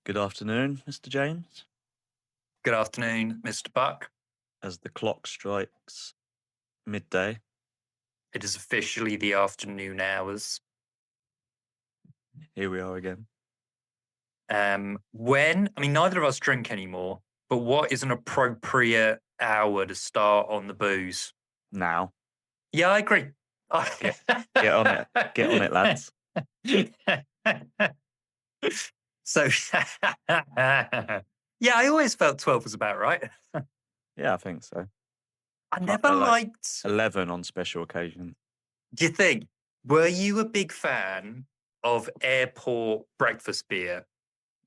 Good afternoon, Mr. James. Good afternoon, Mr. Buck. As the clock strikes midday, It is officially the afternoon hours. here we are again. Neither of us drink anymore, but what is an appropriate hour to start on the booze? Now, Yeah, I agree. get on it. Get on it, lads. So, yeah, I always felt 12 was about right. Yeah, I think so. I never Like liked. 11 on special occasions. Do you think? Were you a big fan of airport breakfast beer?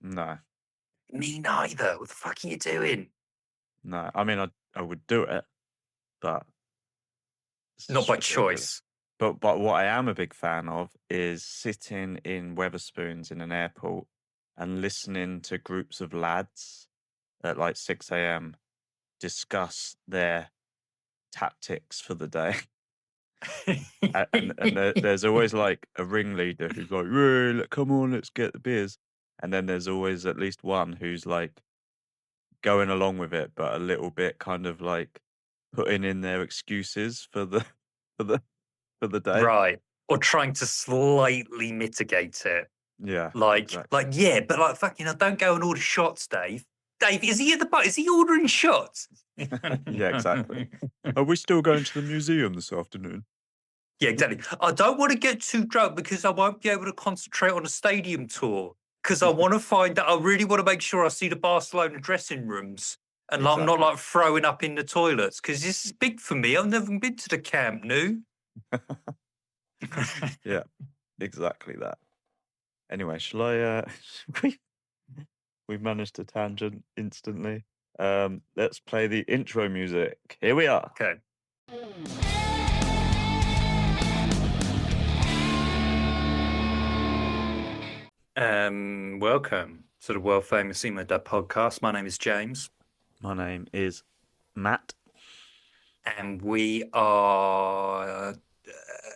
No, Me neither. What the fuck are you doing? no. I mean, I would do it, but it's Not just by ridiculous. choice. But what I am a big fan of is sitting in Weatherspoons in an airport and listening to groups of lads at like 6 a.m. discuss their tactics for the day. And there's always like a ringleader who's like, "Hey, come on, let's get the beers." And then there's always at least one who's like going along with it, but a little bit kind of like putting in their excuses for the for the for the day. Right. Or trying to slightly mitigate it. Yeah, Like, exactly. yeah, but like, fucking, don't go and order shots, Dave. Dave, is he at the bar? Is he ordering shots? Yeah, exactly. Are we still going to the museum this afternoon? Yeah, exactly. I don't want to get too drunk because I won't be able to concentrate on a stadium tour. Because I want to find out, I really want to make sure I see the Barcelona dressing rooms and like, I'm not Exactly. like throwing up in the toilets because this is big for me. I've never been to the Camp Nou. Yeah, exactly that. Anyway, shall I we we've managed to tangent instantly. Let's play the intro music. Here we are. Okay. Welcome to the world famous Emo Dad podcast. My name is James, My name is Matt. and we are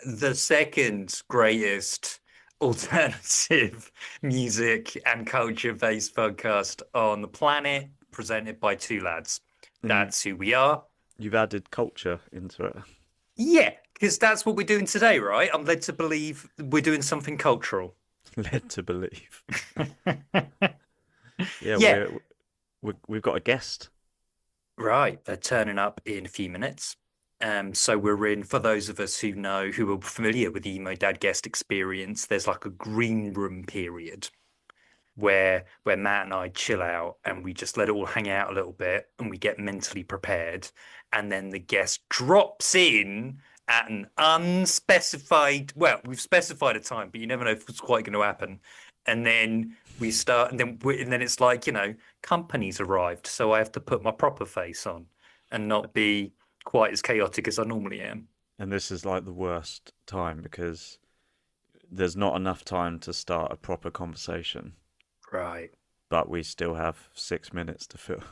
the second greatest alternative music and culture based podcast on the planet, presented by two lads. And That's who we are. you've added culture into it. Yeah, because that's what we're doing today, right? I'm led to believe we're doing something cultural. Led to believe. Yeah, Yeah, we've got a guest. right. They're turning up in a few minutes. So we're in, for those of us who know, who are familiar with the Emo Dad guest experience, there's like a green room period where Matt and I chill out and we just let it all hang out a little bit and we get mentally prepared. And then the guest drops in at an unspecified, well, we've specified a time, but you never know if it's quite going to happen. And then we start, and then it's like, company's arrived, so I have to put my proper face on and not be quite as chaotic as I normally am. And this is like the worst time because there's not enough time to start a proper conversation, Right, but we still have 6 minutes to fill.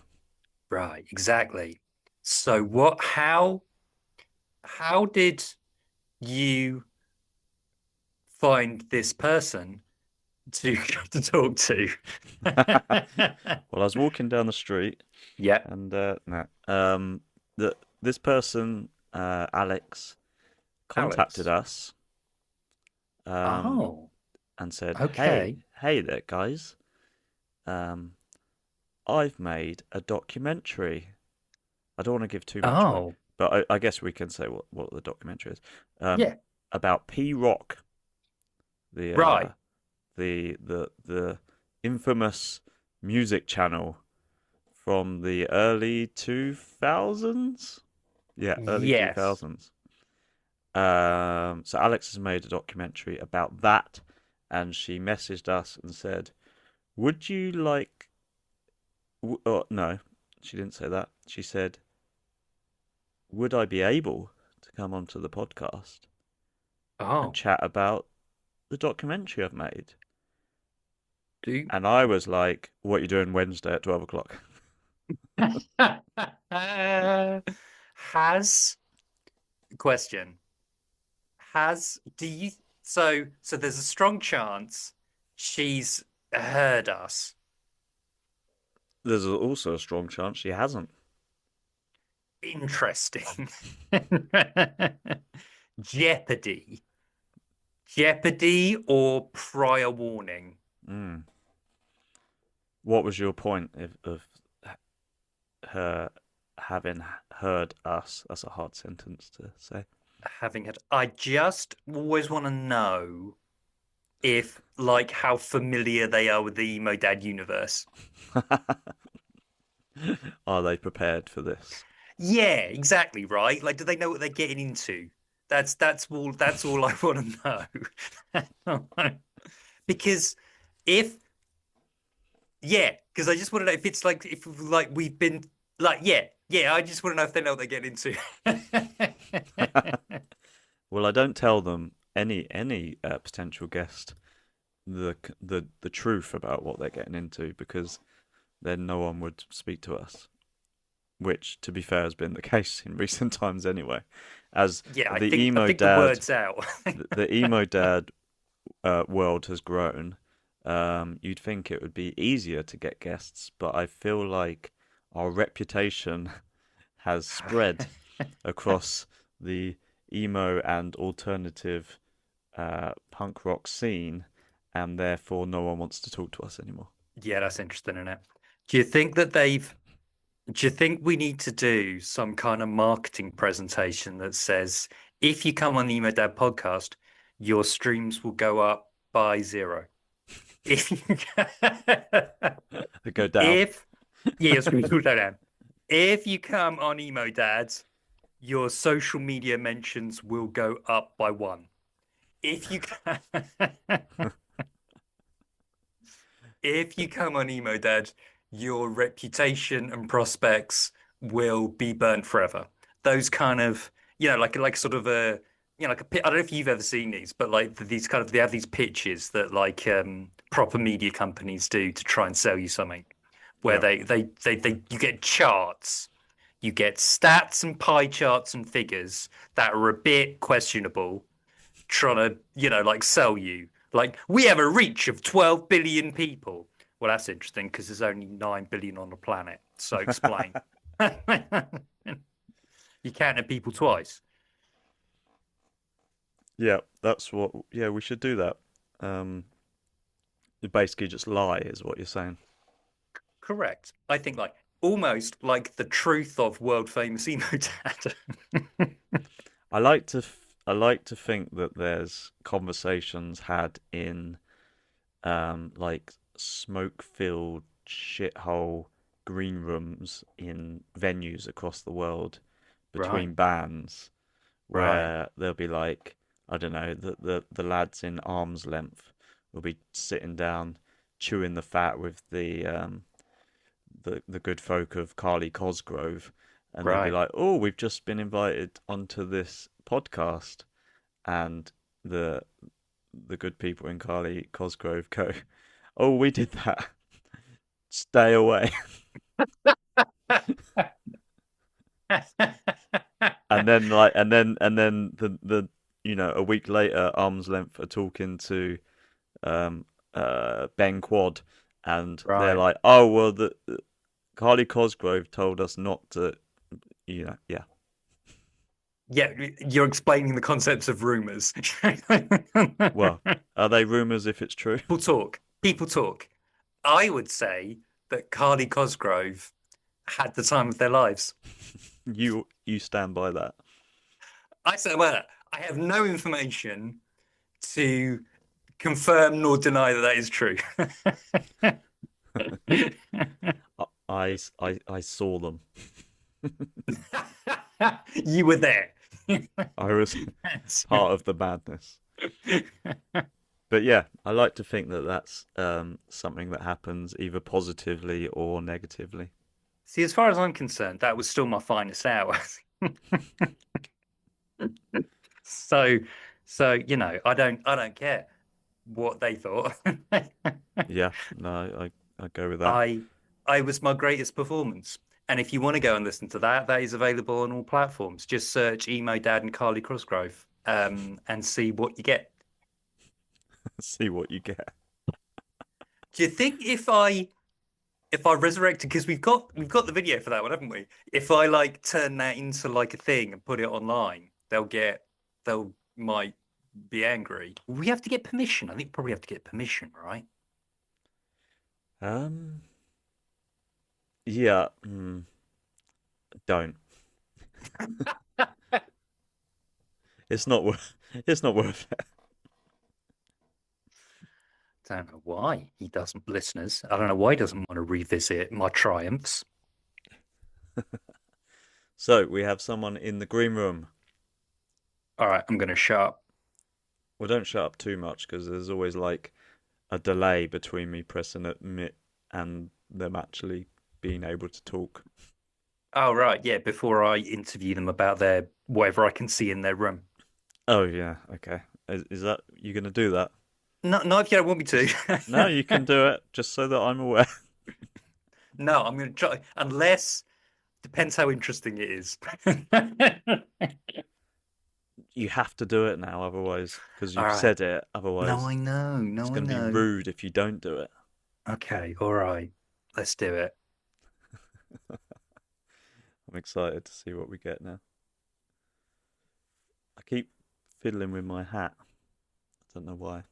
right, exactly. So how did you find this person to to talk to? Well, I was walking down the street Yeah. and this person, Alex, contacted Alex. us Oh, and said, okay. hey there, guys. I've made a documentary. I don't want to give too much away, Oh, but I guess we can say what the documentary is. yeah. About P Rock, the Right. the infamous music channel from the early 2000s. Yeah, early Yes. 2000s. So Alex has made a documentary about that, and she messaged us and said, "Would you like?" Oh, no, she didn't say that. She said, "Would I be able to come onto the podcast and Oh, chat about the documentary I've made?" do And I was like, "What are you doing Wednesday at 12 o'clock?" has question. Has do you so there's a strong chance she's heard us There's also a strong chance she hasn't. Interesting. Jeopardy. Jeopardy or prior warning? Mm. What was your point of her having heard us? That's a hard sentence to say. Having had, I just always want to know if, like, how familiar they are with the Emo Dad universe. Are they prepared for this? Yeah, exactly, right? Like, do they know what they're getting into? That's all I want to know. Because if yeah, because I just want to know if it's like if like we've been like yeah, I just want to know if they know what they're getting into. Well, I don't tell them any potential guest the truth about what they're getting into because then no one would speak to us. Which, to be fair, has been the case in recent times anyway. As Yeah, I the think I emo think the dad, word's out. the emo dad world has grown, you'd think it would be easier to get guests, but I feel like our reputation has spread across the emo and alternative punk rock scene, and therefore no one wants to talk to us anymore. Yeah, that's interesting, isn't it? Do you think that they've Do you think we need to do some kind of marketing presentation that says if you come on the Emo Dad podcast, your streams will go up by zero? If you They go down. if yeah, your streams will go down. If you come on Emo Dads, your social media mentions will go up by one. If you if you come on Emo Dad, your reputation and prospects will be burnt forever. Those kind of, like sort of a, like I don't know if you've ever seen these, but like these kind of, they have these pitches that like proper media companies do to try and sell you something, where Yeah. they you get charts, you get stats and pie charts and figures that are a bit questionable, trying to, like sell you. Like, we have a reach of 12 billion people. Well, that's interesting because there's only 9 billion on the planet. So explain. You counted people twice. Yeah, that's what. Yeah, we should do that. You basically just lie, is what you're saying. Correct. I think like almost like the truth of world famous emo dad. I like to think that there's conversations had in like smoke-filled shithole green rooms in venues across the world Right, between bands right, where they'll be like, I don't know, the lads in arm's length will be sitting down chewing the fat with the good folk of Carly Cosgrove, and they'll be right. like, "Oh, we've just been invited onto this podcast," and the good people in Carly Cosgrove go, "Oh, we did that. Stay away." And then the a week later, Arm's Length are talking to Ben Quad, and they're Right. like, "Oh well, the Carly Cosgrove told us not to." Yeah. Yeah, you're explaining the concepts of rumors. Well, are they rumors if it's true? People talk. People talk. I would say that Carly Cosgrove had the time of their lives. You stand by that. I said, well, I have no information to confirm nor deny that that is true. I saw them. You were there. I was part of the madness. But yeah, I like to think that that's something that happens either positively or negatively. See, as far as I'm concerned, that was still my finest hour. So, I don't care what they thought. Yeah, no, I go with that. I I was my greatest performance. And if you want to go and listen to that, that is available on all platforms. Just search Emo Dad and Carly Crossgrove, and see what you get. See what you get. Do you think if I if I resurrected, because we've got the video for that one, haven't we? If I like turn that into like a thing and put it online, they'll might be angry. We have to get permission. I think we probably have to get permission, right? Um, yeah, don't. It's not worth. It's not worth it. Don't know why he doesn't, listeners. I don't know why he doesn't want to revisit my triumphs. So we have someone in the green room. All right, I'm going to shut up. Well, don't shut up too much because there's always like a delay between me pressing admit and them actually being able to talk. Oh, right. Yeah, before I interview them about their whatever I can see in their room. Oh yeah, okay. Is that you gonna do that? No, no, if you don't want me No, to. you can do it just so that I'm aware. No, I'm going to try, unless depends how interesting it is. You have to do it now, otherwise, because All you've right. said it. No, Otherwise, I know. it's No, I going to be know. rude if you don't do it. Okay. All right. Let's do it. I'm excited to see what we get now. I keep fiddling with my hat. I don't know why.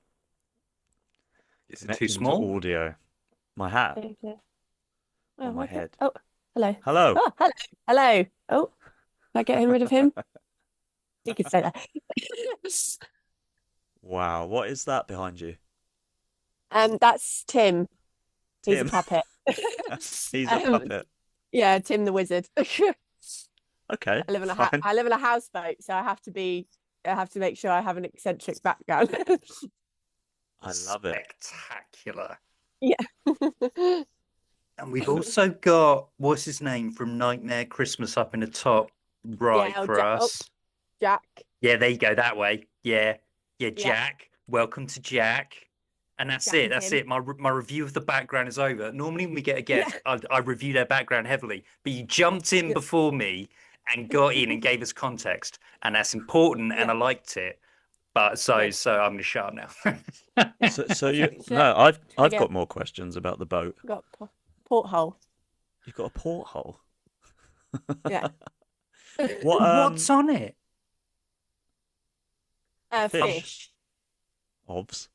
Is it too Connecting to small? audio. My hat Okay. Oh, on my okay. head. Oh, hello. Hello. Oh, hello. Hello. Oh, can I get him rid of him? You can stay there. Wow, what is that behind you? That's Tim. He's a Tim. puppet. He's a Um, puppet. yeah, Tim the wizard. Okay, I fine. live in a houseboat, so I have to make sure I have an eccentric background. I love it. Spectacular. Yeah. And we've also got what's his name from Nightmare Christmas up in the top Yeah, right for us. Jack. Yeah, there you go, that way. Yeah. Yeah, Yeah, Jack. Welcome to Jack. And that's Jack it. and That's Tim. it. My review of the background is over. Normally, when we get a Yeah. guest, I review their background heavily, but you jumped in before me and got in and gave us context, and that's important. And Yeah, I liked it. But so good. so I'm gonna shut up now. So So, you should no, I've I I've get got more questions about the boat. got porthole? You've got a porthole. Yeah. What What's on it? fish? Fish. Obs.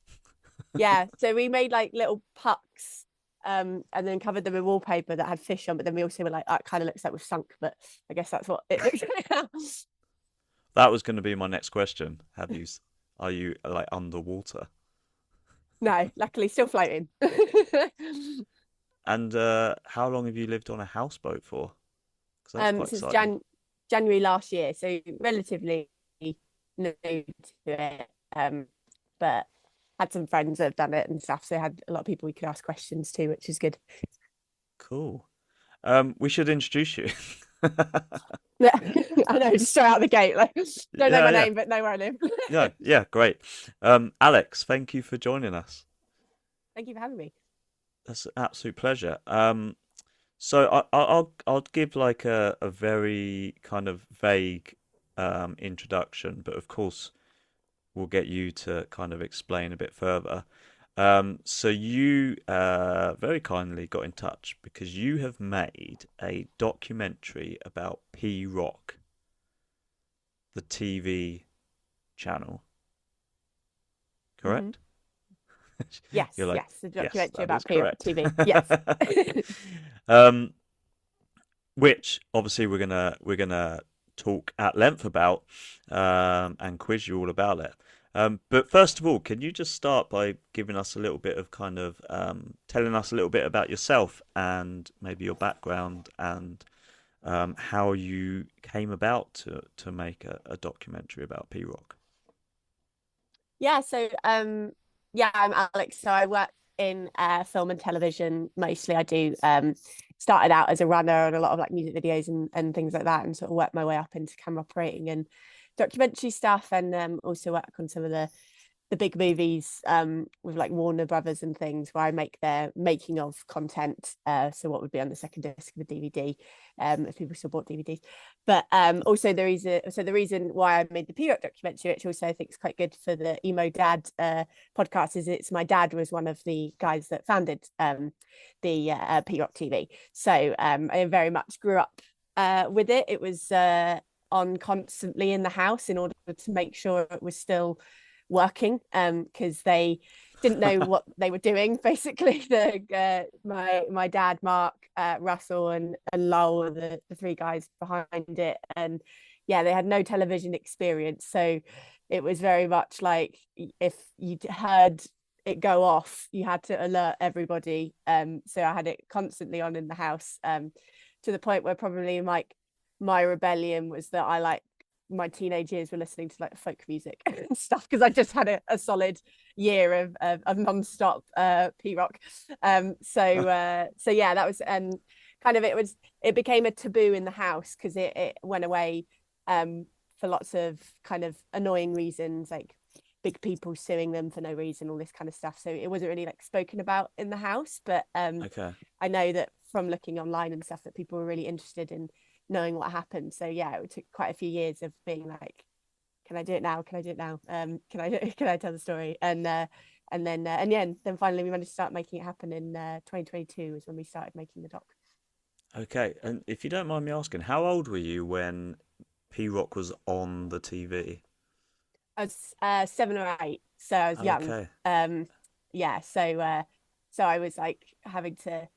Yeah, so we made like little pucks, and then covered them in wallpaper that had fish on. But then we also were like, that kind of looks like we've sunk, but I guess that's what it looks like now. That was going to be my next question. Are you like underwater? No, luckily still floating. And how long have you lived on a houseboat for? Because that's quite Since exciting. January last year, so relatively new to it. But had some friends that have done it and stuff, so had a lot of people we could ask questions to, which is good. Cool. We should introduce you. Yeah, I know, just straight out the gate, like don't know Yeah, my yeah, name, but know where I live. yeah, yeah. Great. Alex, thank you for joining us. Thank you for having me. That's an absolute pleasure. So I'll give like a very kind of vague introduction, but of course we'll get you to kind of explain a bit further. So you very kindly got in touch because you have made a documentary about P Rock, the TV channel, Hmm. correct? You're Yes, like, yes, the yes, documentary that is about P-Rock correct. TV. Yes. Um, which obviously we're gonna talk at length about and quiz you all about it. But first of all, can you just start by giving us a little bit of kind of telling us a little bit about yourself and maybe your background and how you came about to make a documentary about P Rock? Yeah, so yeah, I'm Alex. So I work in film and television mostly. I do started out as a runner on a lot of like music videos and things like that, and sort of worked my way up into camera operating and documentary stuff, and also work on some of the the big movies with like Warner Brothers and things, where I make their making of content. So what would be on the second disc of a DVD, if people still bought DVDs. But also the reason why I made the P-Rock documentary, which also I think is quite good for the Emo Dad podcast, is it's my dad was one of the guys that founded the P-Rock TV. So I very much grew up with it. It was on constantly in the house in order to make sure it was still working, because they didn't know what they were doing. Basically, my dad, Mark, Russell, and Lowell were the three guys behind it, and yeah, they had no television experience, so it was very much like if you heard it go off, you had to alert everybody. So I had it constantly on in the house, to the point where probably my rebellion was that I like my teenage years were listening to like folk music and stuff, because I just had a solid year of non-stop P-Rock. So yeah, that was kind of it became a taboo in the house, because it went away for lots of kind of annoying reasons, like big people suing them for no reason, all this kind of stuff. So it wasn't really like spoken about in the house, but Okay. I know that from looking online and stuff that people were really interested in knowing what happened. So yeah, it took quite a few years of being like, can I do it now? Can I do it now? Can I tell the story? And then then finally we managed to start making it happen in 2022 was when we started making the doc. Okay. And if you don't mind me asking, how old were you when P-Rock was on the TV? I was 7 or 8, so I was young. Okay. Yeah, so I was like having to,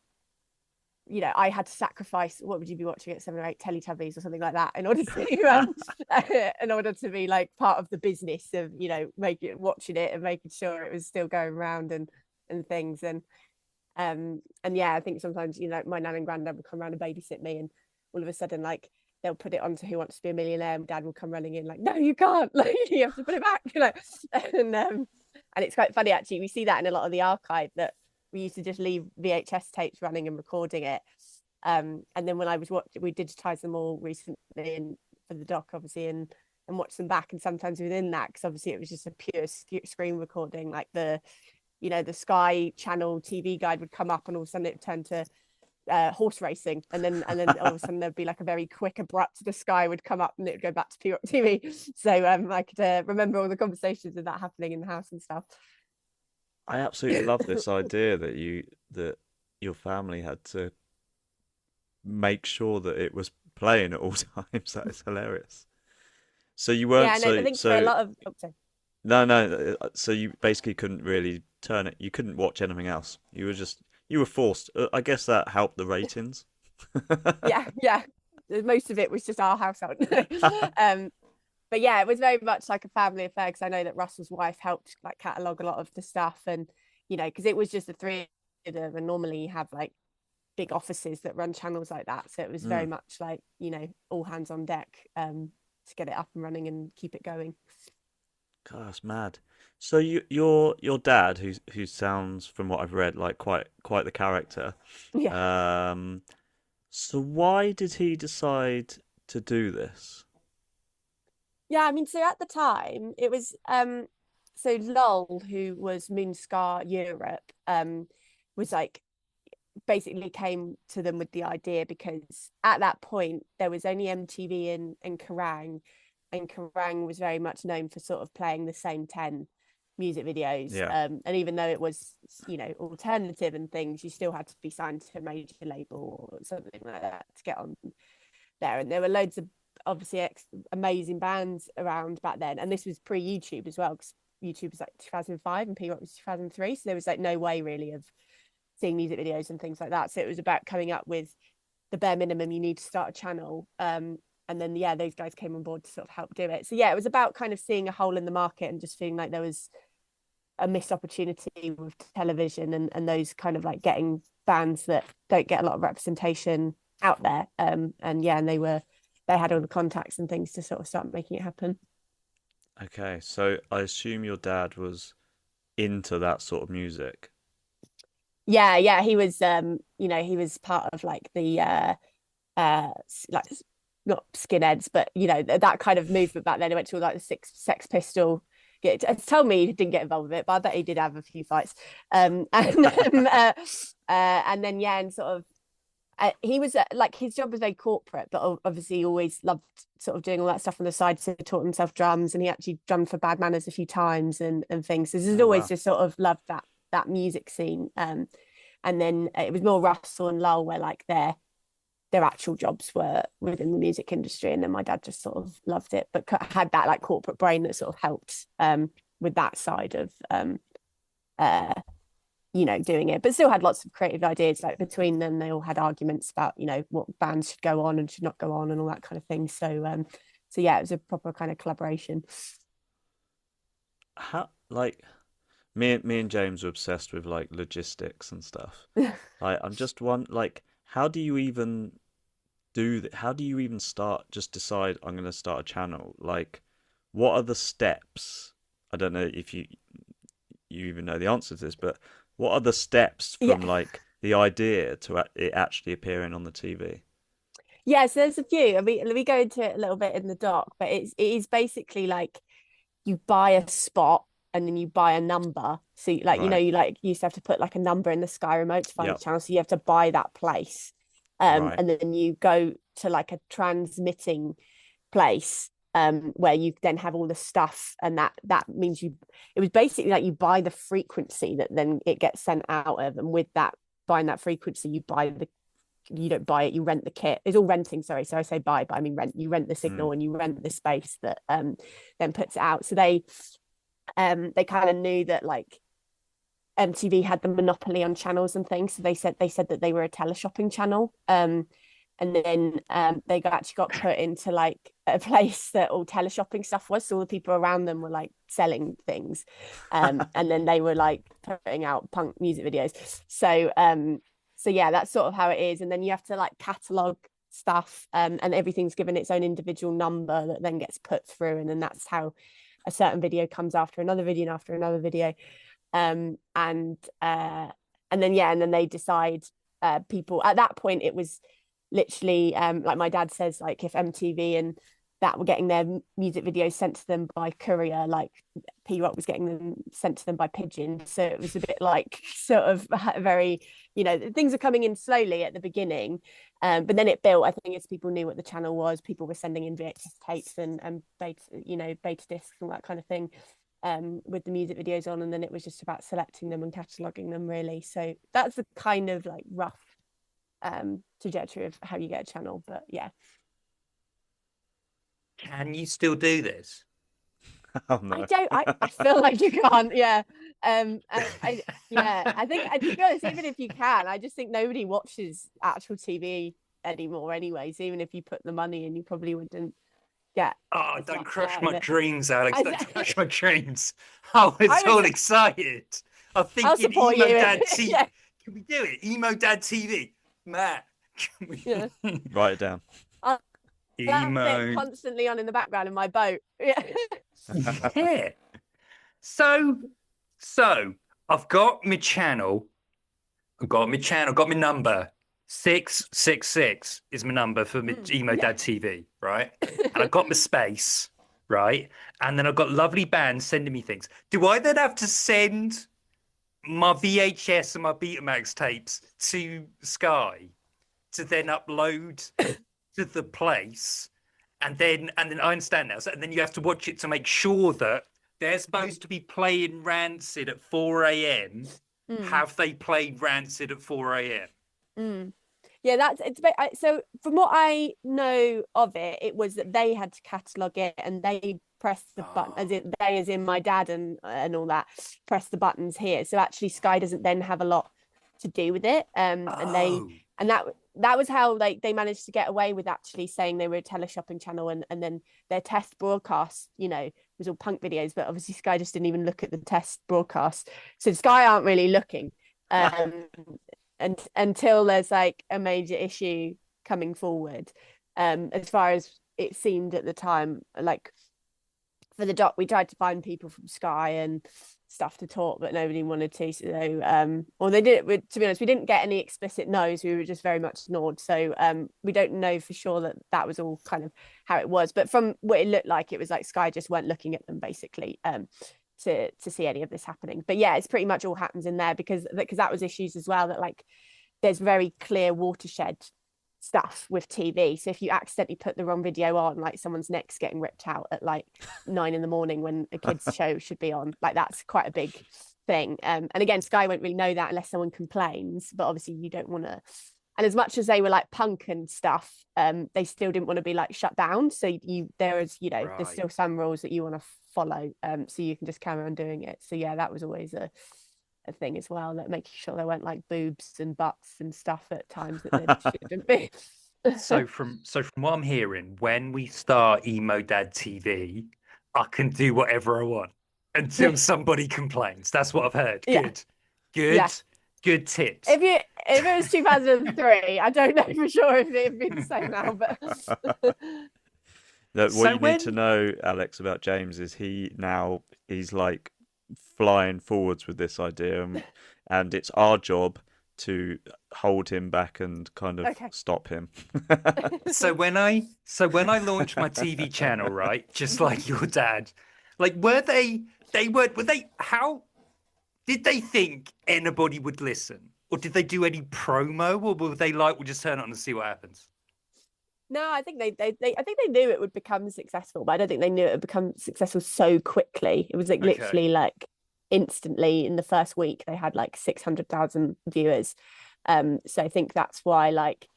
I had to sacrifice. What would you be watching at 7 or 8? Teletubbies or something like that, in order to in order to be like part of the business of watching it and making sure it was still going around and things. And yeah, I think sometimes my nan and granddad would come around and babysit me, and all of a sudden like they'll put it on to Who Wants to Be a Millionaire. My dad will come running in like, no, you can't, like you have to put it back, and it's quite funny actually. We see that in a lot of the archive, that we used to just leave VHS tapes running and recording it. And then when I was watching, we digitized them all recently and for the doc, obviously, and watch them back. And sometimes within that, because obviously it was just a pure screen recording, like the Sky Channel TV guide would come up, and all of a sudden it turned to horse racing, and then all of a sudden there'd be like a very quick abrupt, the sky would come up and it would go back to P-Rock TV. So I could remember all the conversations of that happening in the house and stuff. I absolutely love this idea that your family had to make sure that it was playing at all times. That is hilarious. So you weren't Yeah, and I think for a lot of no. So you basically couldn't really turn it. You couldn't watch anything else. You were forced. I guess that helped the ratings. yeah, most of it was just our household. But yeah, it was very much like a family affair, because I know that Russell's wife helped like catalog a lot of the stuff, and because it was just the three of them, and normally you have like big offices that run channels like that, so it was very much like all hands on deck to get it up and running and keep it going. God, that's mad. So your dad, who sounds, from what I've read, like quite the character. Yeah. So why did he decide to do this? Yeah, I mean, so at the time it was so Lol, who was Moonscar Europe, was like basically came to them with the idea, because at that point there was only MTV and Kerrang, and Kerrang was very much known for sort of playing the same 10 music videos. Yeah. And even though it was alternative and things, you still had to be signed to a major label or something like that to get on there. And there were loads of obviously amazing bands around back then, and this was pre-YouTube as well, because YouTube was like 2005 and P-Rock was 2003, so there was like no way really of seeing music videos and things like that. So it was about coming up with the bare minimum you need to start a channel, and then those guys came on board to sort of help do it. So yeah, it was about kind of seeing a hole in the market and just feeling like there was a missed opportunity with television, and those kind of like getting bands that don't get a lot of representation out there, and they had all the contacts and things to sort of start making it happen. Okay, so I assume your dad was into that sort of music. Yeah, he was he was part of like the like not skinheads, but that kind of movement back then. It went to all like the Sex Pistol told me he didn't get involved with it, but I bet he did have a few fights. And then yeah, and sort of he was like, his job was very corporate, but obviously he always loved sort of doing all that stuff on the side. So he taught himself drums, and he actually drummed for Bad Manners a few times and things. So he's Oh always wow. just sort of loved that music scene. And then it was more Russell and Lowell where like their actual jobs were within the music industry, and then my dad just sort of loved it, but had that like corporate brain that sort of helped with that side of uh doing it, but still had lots of creative ideas. Like between them, they all had arguments about what bands should go on and should not go on and all that kind of thing. So yeah, it was a proper kind of collaboration. How like me and James were obsessed with like logistics and stuff. I'm just one like, how do you even do that? How do you even just decide I'm going to start a channel? Like, what are the steps? I don't know if you even know the answer to this, but what are the steps Yeah. from like the idea to it actually appearing on the TV? Yeah, so there's a few. I mean, let me go into it a little bit in the doc, but it is basically like you buy a spot and then you buy a number. So like, Right. you like used to have to put like a number in the Sky remote to find Yep. the channel. So you have to buy that place. Right. And then you go to like a transmitting place where you then have all the stuff, and that means it was basically like you buy the frequency that then it gets sent out of, and with that, buying that frequency, you don't buy it, you rent the kit. It's all renting, sorry, so I say buy, but I mean rent. You rent the signal and you rent the space that then puts it out. So they kind of knew that like MTV had the monopoly on channels and things, so they said that they were a teleshopping channel. And then they actually got put into like a place that all teleshopping stuff was, so all the people around them were like selling things, and then they were like putting out punk music videos. So yeah, that's sort of how it is. And then you have to like catalog stuff, and everything's given its own individual number that then gets put through, and then that's how a certain video comes after another video and after another video. And then they decide, people at that point, it was literally like my dad says, like if MTV and that were getting their music videos sent to them by courier, like P-Rock was getting them sent to them by pigeon. So it was a bit like sort of very, things are coming in slowly at the beginning, but then it built. I think as people knew what the channel was, people were sending in VHS tapes and beta discs and that kind of thing, with the music videos on, and then it was just about selecting them and cataloging them, really. So that's the kind of like rough trajectory of how you get a channel. But yeah. Can you still do this? Oh no. I feel like you can't. Yeah. I think, to be honest, even if you can, I just think nobody watches actual TV anymore anyways. Even if you put the money in, you probably wouldn't get. Oh, don't crush my dreams, Alex. Don't crush my dreams. I was all excited. I'm I'll thinking support Emo you. Dad TV. Yeah. Can we do it? Emo Dad TV. Matt, can we? Yeah. Write it down. Emo. Constantly on in the background in my boat. Yeah. Yeah. So I've got my channel. Got my number. 666 is my number for my Emo Dad TV, right? And I've got my space, right? And then I've got lovely bands sending me things. Do I then have to send my VHS and my Betamax tapes to Sky to then upload to the place? And then I understand now. So, and then you have to watch it to make sure that they're supposed to be playing Rancid at 4 a.m. Have they played Rancid at 4 a.m.? Yeah, so from what I know of it, it was that they had to catalogue it and they pressed the button, as in my dad and all that, press the buttons here. So actually Sky doesn't then have a lot to do with it. And that was how like they managed to get away with actually saying they were a teleshopping channel, and then their test broadcast, was all punk videos, but obviously Sky just didn't even look at the test broadcast. So Sky aren't really looking. And until there's like a major issue coming forward, as far as it seemed at the time. Like for the doc, we tried to find people from Sky and stuff to talk, but nobody wanted to. So, or they did. To be honest, we didn't get any explicit no's. We were just very much ignored. So, we don't know for sure that that was all kind of how it was. But from what it looked like, it was like Sky just weren't looking at them basically, to see any of this happening. But yeah, it's pretty much all happens in there because that was issues as well, that like there's very clear watershed stuff with TV. So if you accidentally put the wrong video on, like someone's neck's getting ripped out at like 9 a.m. when a kid's show should be on, like that's quite a big thing. And again, Sky won't really know that unless someone complains, but obviously you don't want to. And as much as they were like punk and stuff, they still didn't want to be like shut down. So there's still some rules that you want to follow, so you can just carry on doing it. So yeah, that was always a thing as well, that making sure there weren't like boobs and butts and stuff at times that there shouldn't be. So from what I'm hearing, when we start Emo Dad TV, I can do whatever I want until somebody complains. That's what I've heard. Yeah. Good tips. If it was 2003, I don't know for sure if it'd be the same now, but What you need to know, Alex, about James is he's like flying forwards with this idea, and it's our job to hold him back and kind of stop him. So when I launched my TV channel, right, just like your dad, like were they how did they think anybody would listen, or did they do any promo, or were they like, we'll just turn it on and see what happens? No, I think I think they knew it would become successful, but I don't think they knew it would become successful so quickly. It was like literally like instantly in the first week they had like 600,000 viewers. So I think that's why like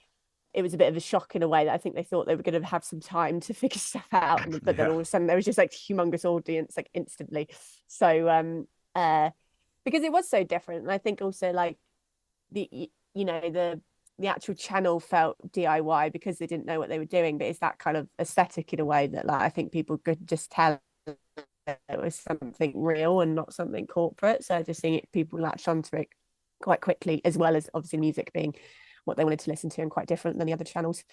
it was a bit of a shock in a way, that I think they thought they were going to have some time to figure stuff out, but then all of a sudden there was just like humongous audience like instantly. So because it was so different, and I think also like the actual channel felt DIY because they didn't know what they were doing, but it's that kind of aesthetic in a way that like I think people could just tell it was something real and not something corporate. So I just think people latched onto it quite quickly, as well as obviously music being what they wanted to listen to and quite different than the other channels.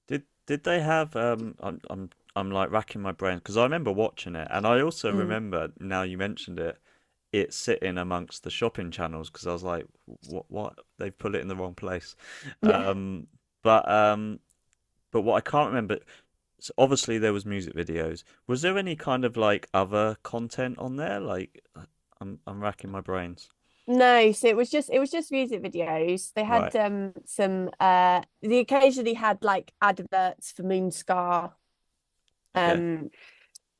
Did they have I'm like racking my brain because I remember watching it, and I also remember, now you mentioned it, it's sitting amongst the shopping channels, because I was like, what they've put it in the wrong place. Yeah. But what I can't remember, so obviously there was music videos. Was there any kind of like other content on there? Like I'm racking my brains. No, so it was just music videos. They had some they occasionally had like adverts for Moonscar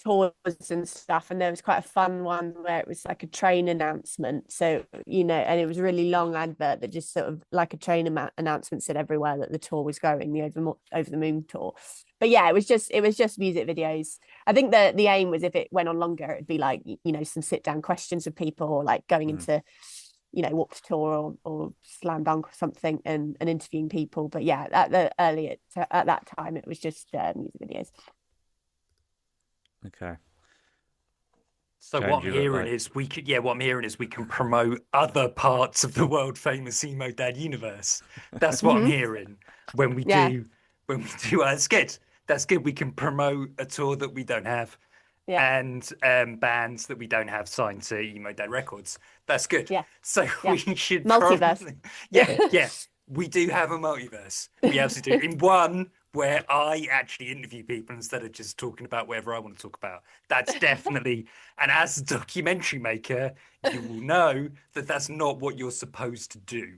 tours and stuff, and there was quite a fun one where it was like a train announcement, so and it was a really long advert that just sort of like a train announcement said everywhere that the tour was going, the over the moon tour. But yeah, it was just music videos. I think the aim was, if it went on longer, it'd be like some sit down questions with people, or like going into Warped Tour or Slam Dunk or something, and interviewing people. But yeah, at that time it was just music videos. Okay. So James, what I'm hearing is we can promote other parts of the world famous Emo Dad universe. That's what I'm hearing when we do. That's good. That's good. We can promote a tour that we don't have, and bands that we don't have signed to Emo Dad Records. That's good. Yeah. So we should multiverse. Yeah. We do have a multiverse. We absolutely do. In one where I actually interview people instead of just talking about whatever I want to talk about. That's definitely, and as a documentary maker, you will know that that's not what you're supposed to do.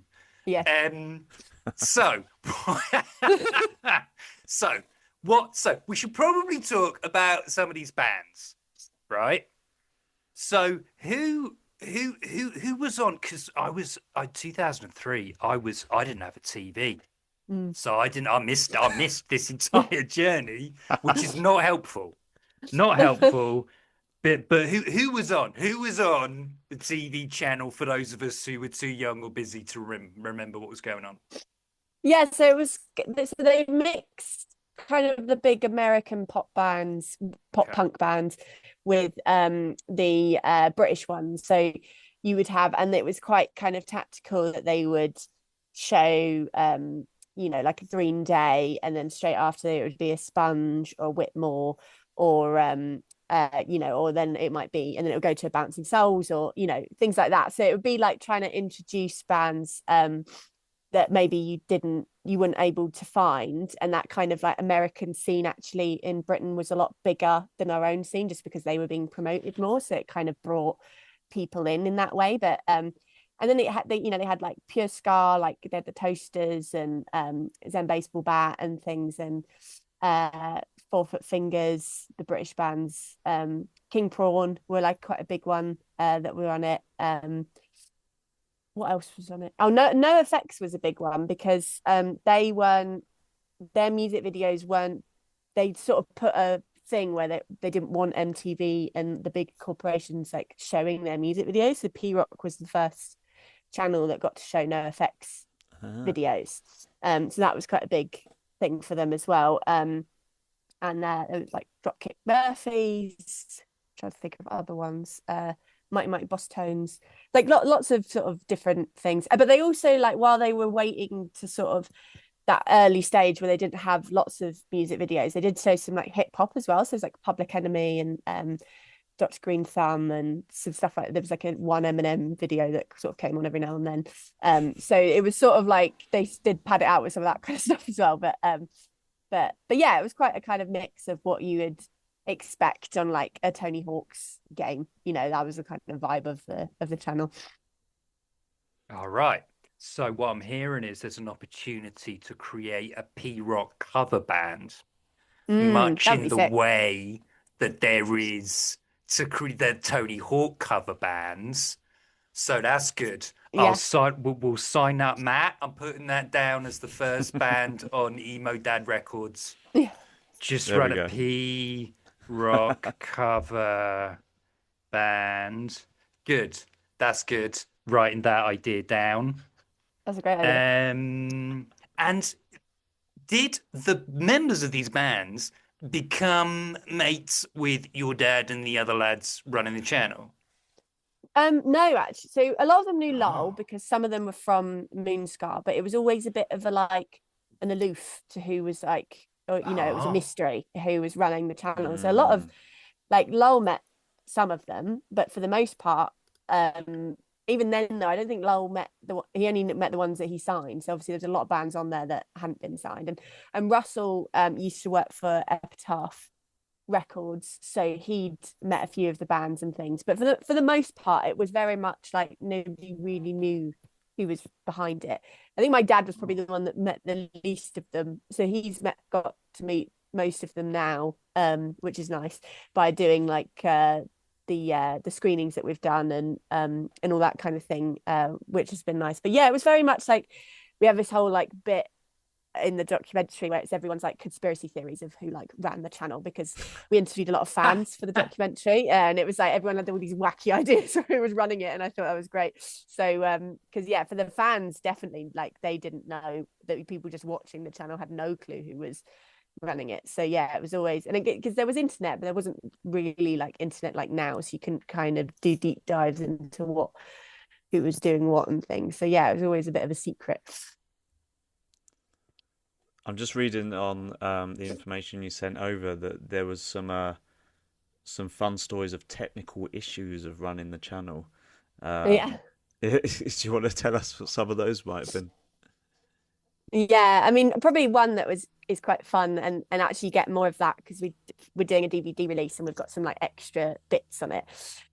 Yeah. So we should probably talk about some of these bands, right? So who was on? Because I 2003. I didn't have a TV. So I missed this entire journey, which is not helpful. But who was on the TV channel, for those of us who were too young or busy to remember what was going on? Yeah, so they mixed kind of the big American pop punk bands with the British ones. So you would have, and it was quite kind of tactical, that they would show like a Green Day, and then straight after it would be a Sponge or Whitmore or or then it might be, and then it would go to a Bouncing Souls, or things like that. So it would be like trying to introduce bands that maybe you weren't able to find, and that kind of like American scene actually in Britain was a lot bigger than our own scene, just because they were being promoted more, so it kind of brought people in that way. But and then they had like Pure Ska, like they had the Toasters and Zen Baseball Bat and things, and 4 Foot Fingers, the British bands. King Prawn were like quite a big one that were on it. What else was on it? Oh, no Effects was a big one, because their music videos weren't, they sort of put a thing where they didn't want MTV and the big corporations like showing their music videos. So P Rock was the first channel that got to show No Effects videos. So that was quite a big thing for them as well. And it was like Dropkick Murphys. Trying to think of other ones. Mighty Mighty Boss Tones, like lots of sort of different things. But they also, like, while they were waiting to sort of that early stage where they didn't have lots of music videos, they did show some like hip hop as well. So there's like Public Enemy and Dr. Green Thumb and some stuff like that. There was like one Eminem video that sort of came on every now and then. So it was sort of like they did pad it out with some of that kind of stuff as well. But yeah, it was quite a kind of mix of what you would expect on like a Tony Hawk's game. That was the kind of vibe of the channel. All right. So what I'm hearing is there's an opportunity to create a P-Rock cover band, much in the way that there is to create the Tony Hawk cover bands. So that's good. Yeah. We'll sign up, Matt. I'm putting that down as the first band on Emo Dad Records. Yeah. Just There we run a go. P-Rock cover band. Good. That's good. Writing that idea down. That's a great idea. And did the members of these bands become mates with your dad and the other lads running the channel? No, actually. So a lot of them knew Lowell, because some of them were from Moonscar, but it was always a bit of a like an aloof to who was like, or, it was a mystery who was running the channel. So a lot of like Lowell met some of them, but for the most part, even then though, I don't think Lowell he only met the ones that he signed. So obviously there's a lot of bands on there that hadn't been signed. And Russell used to work for Epitaph Records, so he'd met a few of the bands and things. But for the most part, it was very much like nobody really knew who was behind it. I think my dad was probably the one that met the least of them. So got to meet most of them now, which is nice, by doing like the screenings that we've done and all that kind of thing, which has been nice. But yeah, it was very much like we have this whole like bit in the documentary where it's everyone's like conspiracy theories of who like ran the channel, because we interviewed a lot of fans for the documentary, and it was like everyone had all these wacky ideas of who was running it, and I thought that was great. So because yeah, for the fans, definitely, like, they didn't know, that people just watching the channel had no clue who was running it. So yeah, it was always, and because there was internet, but there wasn't really like internet like now, so you can kind of do deep dives into who was doing what and things. So yeah, it was always a bit of a secret. I'm just reading on the information you sent over that there was some fun stories of technical issues of running the channel. Yeah. Do you want to tell us what some of those might have been? Yeah, I mean, probably one that is quite fun, and actually get more of that because we're doing a DVD release and we've got some like extra bits on it.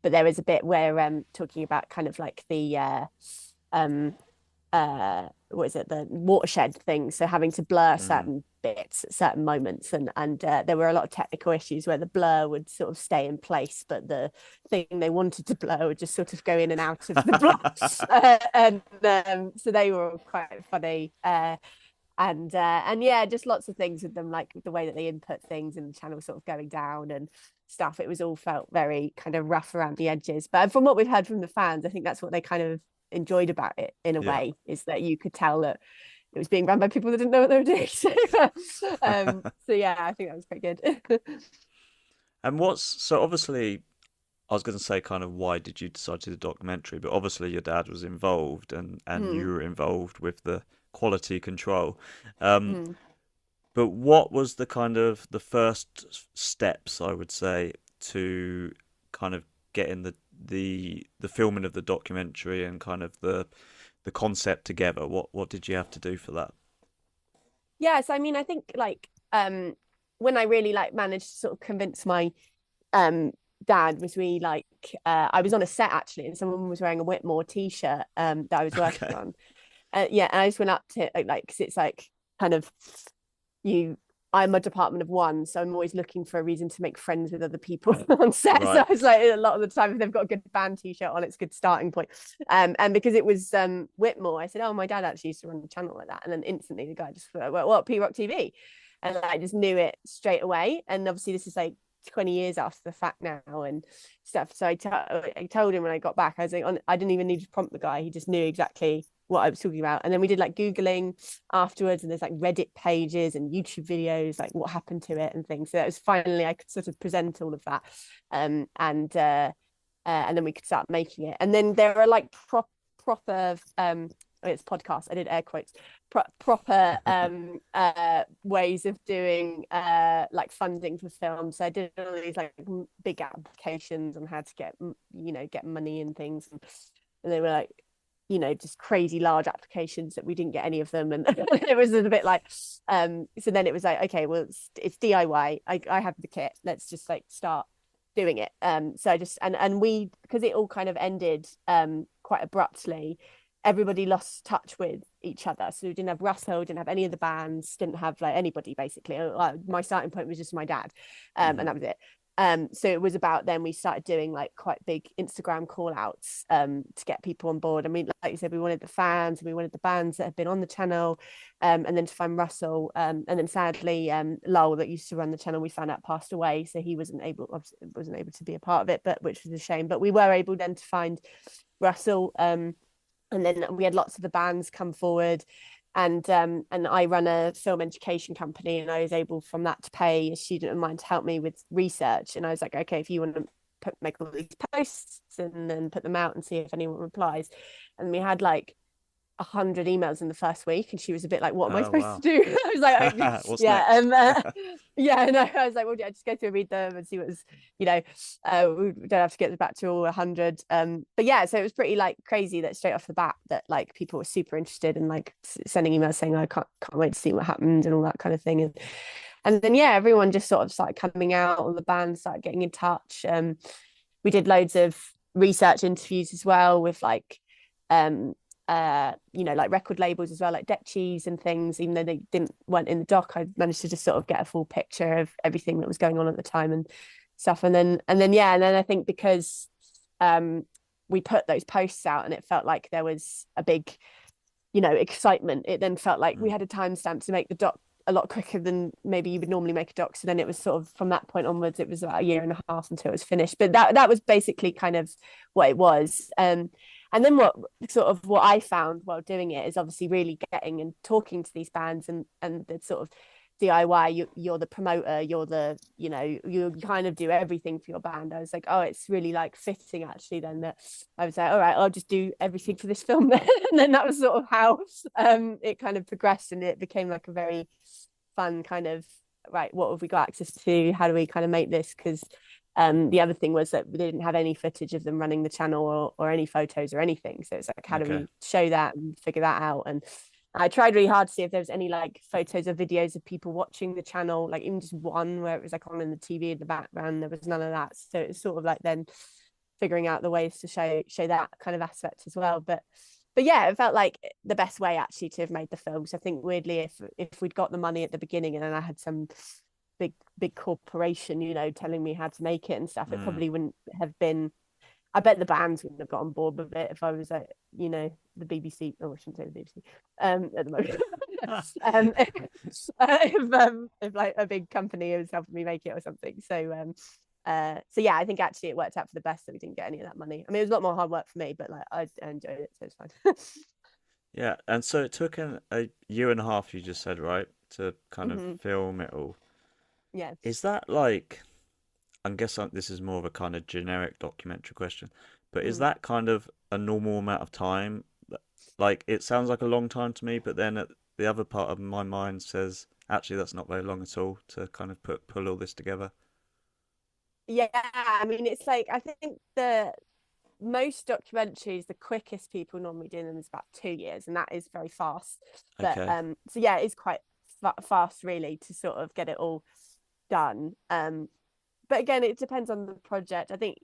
But there is a bit where talking about kind of like the what is it, the watershed thing, so having to blur certain bits at certain moments, and there were a lot of technical issues where the blur would sort of stay in place, but the thing they wanted to blur would just sort of go in and out of the blur. So they were all quite funny, and yeah, just lots of things with them, like the way that they input things and the channel sort of going down and stuff. It was all felt very kind of rough around the edges, but from what we've heard from the fans, I think that's what they kind of enjoyed about it in a way, is that you could tell that it was being run by people that didn't know what they were doing. So yeah, I think that was quite good. And so obviously, I was going to say kind of why did you decide to do the documentary, but obviously your dad was involved and you were involved with the quality control. But what was the kind of the first steps, I would say, to kind of getting the filming of the documentary and kind of the concept together? What did you have to do for that? Yes, I mean, I think like when I really like managed to sort of convince my um dad was really like I was on a set actually, and someone was wearing a Whitmore t-shirt that I was working Okay. on. Yeah, and I just went up to like because it's like kind of you I'm a department of one, so I'm always looking for a reason to make friends with other people on set. So Right. I was like, a lot of the time, if they've got a good band t-shirt on, it's a good starting point. And because it was Whitmore, I said, "Oh, my dad actually used to run a channel like that," and then instantly the guy just went, "Well, what P Rock TV?" And I just knew it straight away. And obviously, this is like 20 years after the fact now and stuff. So I told him when I got back, I was like, I didn't even need to prompt the guy; he just knew exactly what I was talking about. And then we did like Googling afterwards, and there's like Reddit pages and YouTube videos, like what happened to it and things. So that was finally I could sort of present all of that, and then we could start making it. And then there are like proper it's podcast. I did air quotes. Proper ways of doing like funding for films. So I did all these like big applications on how to get money and things, and they were like just crazy large applications that we didn't get any of them. And it was a bit like, so then it was like, okay, well, it's DIY. I have the kit. Let's just like start doing it. So I just, and we, because it all kind of ended quite abruptly, everybody lost touch with each other. So we didn't have Russell, didn't have any of the bands, didn't have like anybody basically. My starting point was just my dad. And that was it. So it was about then we started doing like quite big Instagram call outs to get people on board. I mean, like you said, we wanted the fans, we wanted the bands that had been on the channel, and then to find Russell. And then sadly, Lowell that used to run the channel, we found out passed away, so he wasn't able to be a part of it, but which was a shame. But we were able then to find Russell, and then we had lots of the bands come forward. And I run a film education company, and I was able from that to pay a student of mine to help me with research. And I was like, okay, if you want to make all these posts and then put them out and see if anyone replies. And we had like 100 emails in the first week, and she was a bit like, what am I Oh supposed to wow. do? I was like, What's yeah, next? yeah, no, I was like, well, yeah, just go through, read them and see what was, we don't have to get back to all 100. But yeah, so it was pretty like crazy that straight off the bat that like people were super interested and like sending emails saying, I can't wait to see what happened and all that kind of thing. And then yeah, everyone just sort of started coming out, and the band started getting in touch. We did loads of research interviews as well with like like record labels as well, like Deck Cheese and things. Even though they weren't in the doc, I managed to just sort of get a full picture of everything that was going on at the time and stuff. And then I think because we put those posts out and it felt like there was a big, excitement. It then felt like we Mm. had a timestamp to make the doc a lot quicker than maybe you would normally make a doc. So then it was sort of from that point onwards, it was about a year and a half until it was finished. But that was basically kind of what it was. And then what I found while doing it is obviously really getting and talking to these bands and the sort of DIY. You're the promoter. You're the you kind of do everything for your band. I was like, oh, it's really like fitting actually. Then that I was like, all right, I'll just do everything for this film. And then that was sort of how it kind of progressed, and it became like a very fun kind of right. What have we got access to? How do we kind of make this? Because the other thing was that we didn't have any footage of them running the channel or any photos or anything. So it's like, how do Okay. we show that and figure that out? And I tried really hard to see if there was any like photos or videos of people watching the channel, like even just one where it was like on in the TV in the background. There was none of that. So it's sort of like then figuring out the ways to show that kind of aspect as well. But yeah, it felt like the best way actually to have made the film. So I think weirdly, if we'd got the money at the beginning and then I had some big corporation, telling me how to make it and stuff, it Mm. probably wouldn't have been. I bet the bands wouldn't have got on board with it if I was at, the BBC. Oh, I shouldn't say the BBC. At the moment, if like a big company was helping me make it or something. So yeah, I think actually it worked out for the best that we didn't get any of that money. I mean, it was a lot more hard work for me, but like I enjoyed it, so it's fine. Yeah, and so it took a year and a half, you just said, right, to kind of Hmm. film it all. Yeah. Is that like, I guess this is more of a kind of generic documentary question, but is Mm. that kind of a normal amount of time? Like, it sounds like a long time to me, but then the other part of my mind says, actually, that's not very long at all to kind of pull all this together. Yeah, I mean, it's like I think the most documentaries, the quickest people normally do them is about 2 years, and that is very fast. But Okay. so yeah, it is quite fast really to sort of get it all done. But again, it depends on the project. I think,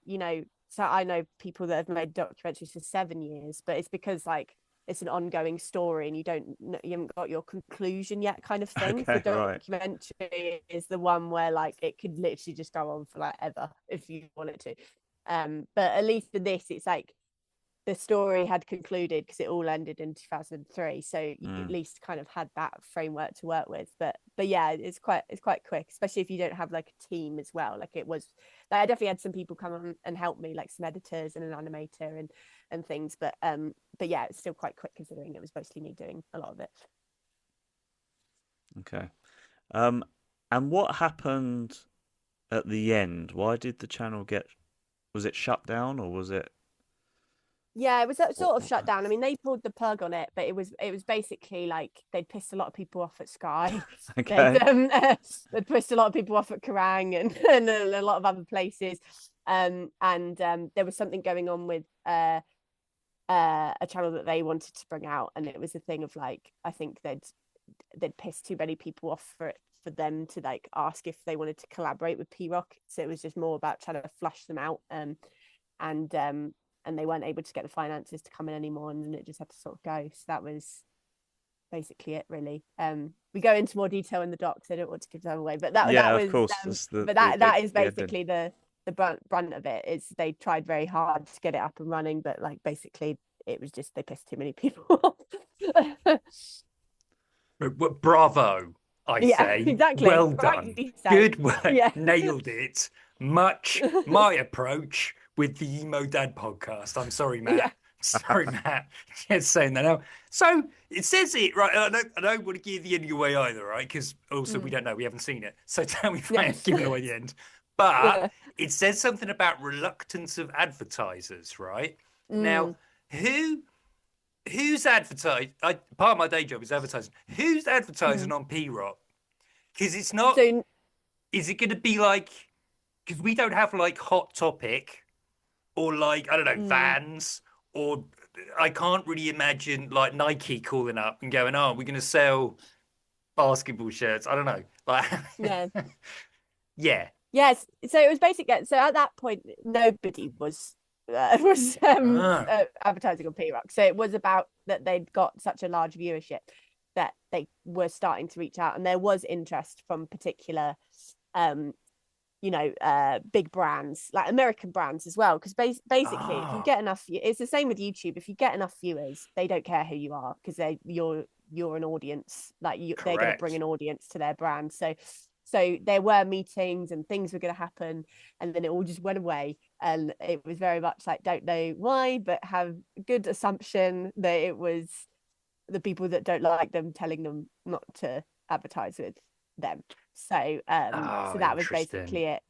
so I know people that have made documentaries for 7 years, but it's because like it's an ongoing story and you haven't got your conclusion yet, kind of thing. The Okay, right. documentary is the one where like it could literally just go on for like ever if you wanted to. But at least for this, it's like the story had concluded because it all ended in 2003, so you at Mm. least kind of had that framework to work with. But yeah, it's quite quick, especially if you don't have like a team as well. Like it was like I definitely had some people come on and help me, like some editors and an animator and things. But yeah, it's still quite quick considering it was mostly me doing a lot of it. Okay. Um, and what happened at the end? Why did the channel get, was it shut down or was it Yeah, it was sort of shut what- down. I mean, they pulled the plug on it, but it was basically like they'd pissed a lot of people off at Sky. They'd Okay. they'd pissed a lot of people off at Kerrang and a lot of other places. And there was something going on with a channel that they wanted to bring out, and it was a thing of like I think they'd pissed too many people off for them to like ask if they wanted to collaborate with P Rock. So it was just more about trying to flush them out. And and they weren't able to get the finances to come in anymore, and then it just had to sort of go. So that was basically it, really. We go into more detail in the docs. I don't want to give them away, but that Yeah, of was. course. That's But the that is the ending. basically the brunt of it. Is they tried very hard to get it up and running, but like basically it was just they pissed too many people off. Bravo, I Yeah, say. exactly. Well done. Rightly so. Good work. Yeah. Nailed it. Much my approach with the Emo Dad podcast. I'm sorry, Yeah. Matt. Sorry, Matt. Just saying that now. So it says it, right? I don't want to give the ending away either, right? Because also we Mm. don't know, we haven't seen it. So tell me if I Yeah. am giving away the end. But Yeah. it says something about reluctance of advertisers, right? Now, Mm. who who's advertising? Part of my day job is advertising. Who's advertising Mm. on P Rock? Because it's not. So Is it going to be like? Because we don't have like Hot Topic or like I don't know mm, Vans or I can't really imagine like Nike calling up and going, "Oh, we're going to sell basketball shirts." I don't know. Like, yeah. yeah. Yes, so it was basically so at that point nobody was Ah, advertising on P Rock. So it was about that they'd got such a large viewership that they were starting to reach out, and there was interest from particular um big brands like American brands as well, because basically if you ah, get enough, it's the same with YouTube. If you get enough viewers, they don't care who you are because you're an audience, like they're going to bring correct. an audience to their brand. So there were meetings and things were going to happen, and then it all just went away, and it was very much like don't know why, but have good assumption that it was the people that don't like them telling them not to advertise with them. So Oh, that was interesting. basically it.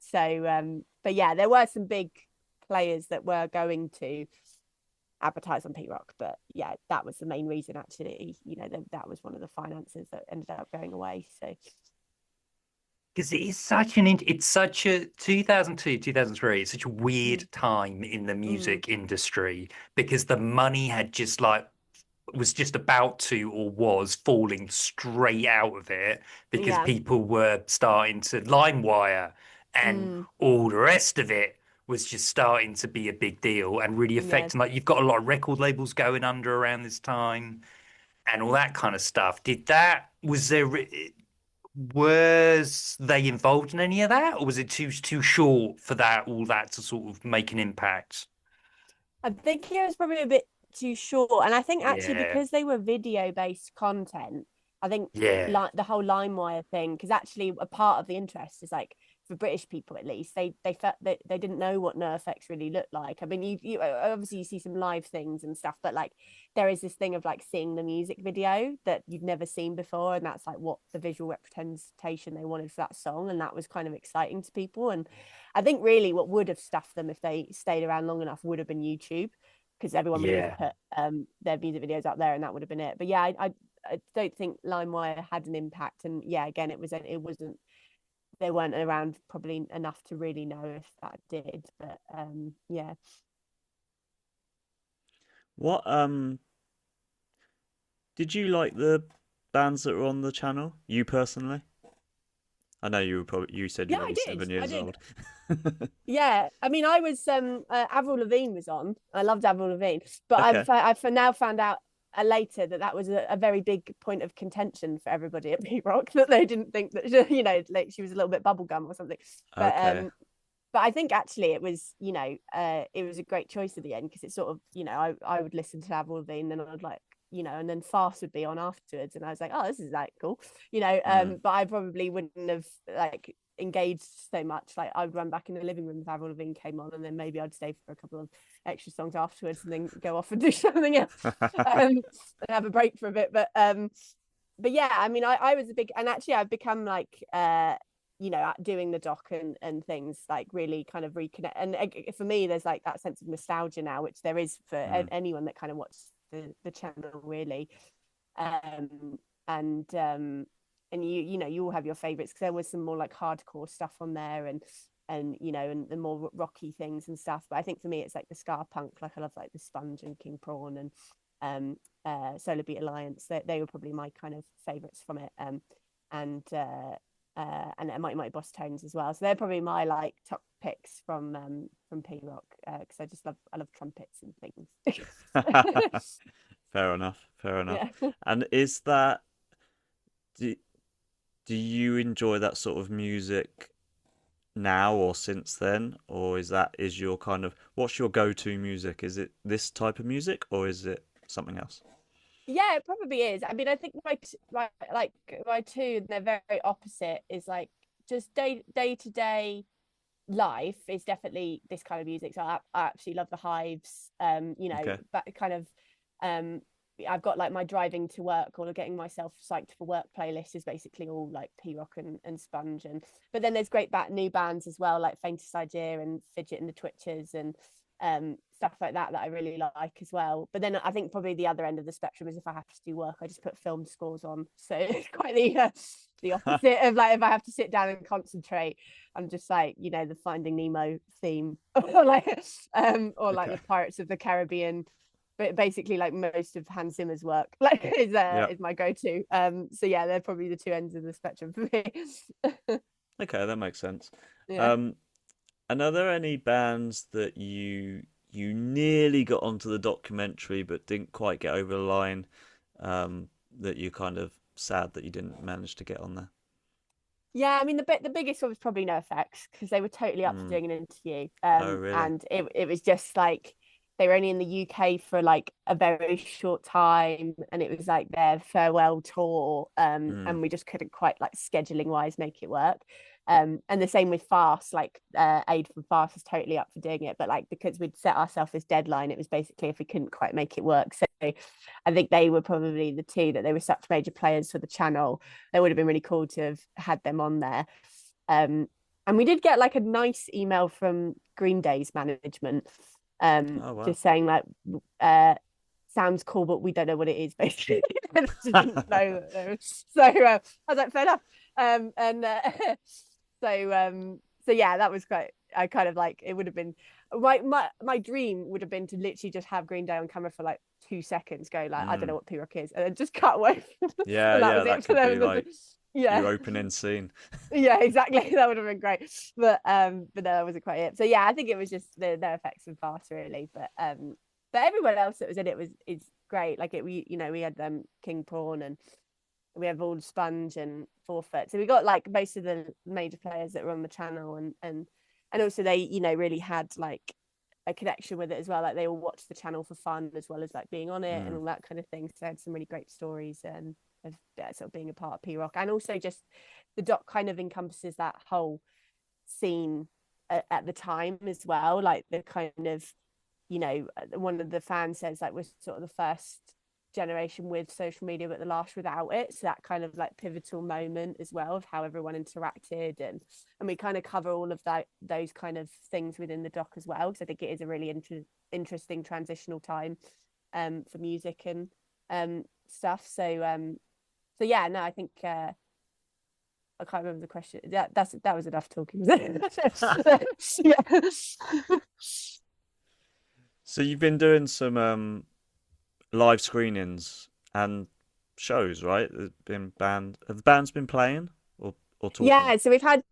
But yeah, there were some big players that were going to advertise on P Rock, but yeah, that was the main reason actually. That was one of the finances that ended up going away. So Because it is such it's such a 2002, 2003, it's such a mm, weird time in the mm, music industry because the money had just like was just about to or was falling straight out of it because yeah, people were starting to LimeWire and mm, all the rest of it was just starting to be a big deal and really yeah. affecting like you've got a lot of record labels going under around this time and all that kind of stuff. Did that was there was they involved in any of that, or was it too short for that all that to sort of make an impact? I think it was probably a bit too short. And I think actually Yeah, because they were video based content, I think yeah, like the whole LimeWire thing, because actually a part of the interest is like for British people at least, they felt that they didn't know what NoFX really looked like. I mean, you obviously you see some live things and stuff, but like there is this thing of like seeing the music video that you've never seen before, and that's like what the visual representation they wanted for that song, and that was kind of exciting to people. And I think really what would have stuffed them if they stayed around long enough would have been YouTube, because everyone would have just yeah. put their music videos up there and that would have been it. But yeah, I don't think LimeWire had an impact. And yeah, again, it wasn't they weren't around probably enough to really know if that did. But yeah. What did you like the bands that were on the channel? You personally? I know you said you Yeah, were I only did. seven I years did. old. Yeah, I mean, I was Avril Lavigne was on. I loved Avril Lavigne, but Okay. I've now found out later that that was a very big point of contention for everybody at P Rock, that they didn't think that like she was a little bit bubblegum or something. But Okay. but I think actually it was it was a great choice at the end, because it's sort of I would listen to Avril Lavigne, and then I'd like and then Fast would be on afterwards, and I was like, oh, this is like cool, Mm. but I probably wouldn't have like engaged so much. Like I would run back in the living room if Avril Lavigne came on, and then maybe I'd stay for a couple of extra songs afterwards, and then go off and do something else, and have a break for a bit. But yeah, I mean, I was a big, and actually I've become like doing the doc and things, like really kind of reconnect. And for me, there's like that sense of nostalgia now, which there is for Mm. anyone that kind of watches the channel, really. um and you all have your favorites, because there was some more like hardcore stuff on there, and the more rocky things and stuff. But I think for me it's like the ska punk, like I love like the Sponge and King Prawn and Solar Beat Alliance. They were probably my kind of favorites from it. And Mighty Boss Tones as well. So they're probably my like top picks from P Rock, because I love trumpets and things. Fair enough. Fair enough. Yeah. And is that do, do you enjoy that sort of music now or since then, or is your kind of what's your go-to music? Is it this type of music or is it something else? Yeah, it probably is. I mean, I think my two, they're very opposite, is like just day to day life is definitely this kind of music. So I absolutely love the Hives. Okay. But kind of um I've got like my driving to work or getting myself psyched for work playlist is basically all like P Rock and Sponge. And but then there's great new bands as well, like Faintest Idea and Fidget and the Twitchers, and stuff like that I really like as well. But then I think probably the other end of the spectrum is if I have to do work, I just put film scores on. So it's quite the opposite of like if I have to sit down and concentrate, I'm just like the Finding Nemo theme, or like Okay. the Pirates of the Caribbean. But basically, like most of Hans Zimmer's work, like Yeah. is my go-to. So yeah, they're probably the two ends of the spectrum for me. Okay, that makes sense. Yeah. Um, and are there any bands that you nearly got onto the documentary but didn't quite get over the line, that you're kind of sad that you didn't manage to get on there? Yeah, I mean the biggest one was probably No Effects, because they were totally up for Mm. doing an interview. Oh, really? And it was just like they were only in the UK for like a very short time, and it was like their farewell tour. Mm. And we just couldn't quite like scheduling wise make it work. And the same with Fast, like Aid from Fast was totally up for doing it, but like because we'd set ourselves this deadline, it was basically if we couldn't quite make it work. So I think they were probably the two, that they were such major players for the channel. It would have been really cool to have had them on there. Um, and we did get like a nice email from Green Day's management, Oh, wow. just saying like, sounds cool, but we don't know what it is, basically. I just didn't know. So I was like, fair enough. And so yeah, that was quite. I kind of like, it would have been my dream would have been to literally just have Green Day on camera for like 2 seconds, go like, I don't Mm. know what P-Rock is, and then just cut away. Yeah, And that yeah, was that it for could be them. like Yeah. your opening scene. Yeah, exactly. That would have been great. But no, that wasn't quite it. So yeah, I think it was just the no effects and fast, really. But everyone else that was in it is great. Like we had King Prawn, and we have all Sponge and Forfeit. So we got like most of the major players that were on the channel, and also they really had like a connection with it as well. Like they all watched the channel for fun as well as like being on it and Mm. all that kind of thing. So I had some really great stories and of sort of being a part of P Rock, and also just the doc kind of encompasses that whole scene at the time as well. Like the kind of one of the fans says like we're sort of the first generation with social media but the last without it, so that kind of like pivotal moment as well of how everyone interacted, and we kind of cover all of those kind of things within the doc as well, because I think it is a really interesting transitional time for music and stuff. So yeah, no, I think I can't remember the question. That was enough talking. Yeah. So you've been doing some live screenings and shows, right? There's been have the bands been playing or talking? Yeah, so we've had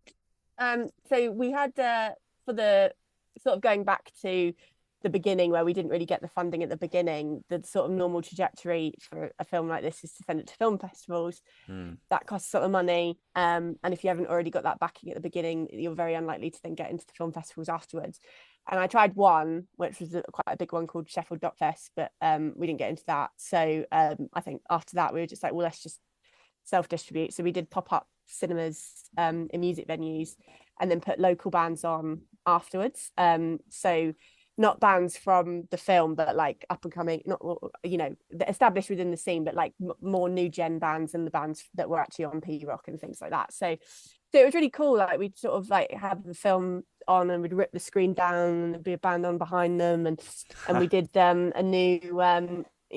so we had for the sort of going back to the beginning where we didn't really get the funding at the beginning, the sort of normal trajectory for a film like this is to send it to film festivals. That costs a lot of money. And if you haven't already got that backing at the beginning, you're very unlikely to then get into the film festivals afterwards. And I tried one, which was quite a big one called Sheffield Doc Fest, but we didn't get into that. So I think after that we were just like, well, let's just self-distribute. So we did pop-up cinemas in music venues and then put local bands on afterwards. So not bands from the film, but like up and coming, not, you know, established within the scene, but like more new gen bands and the bands that were actually on P Rock and things like that. So it was really cool. Like we'd sort of like have the film on and we'd rip the screen down and there'd be a band on behind them, and we did a new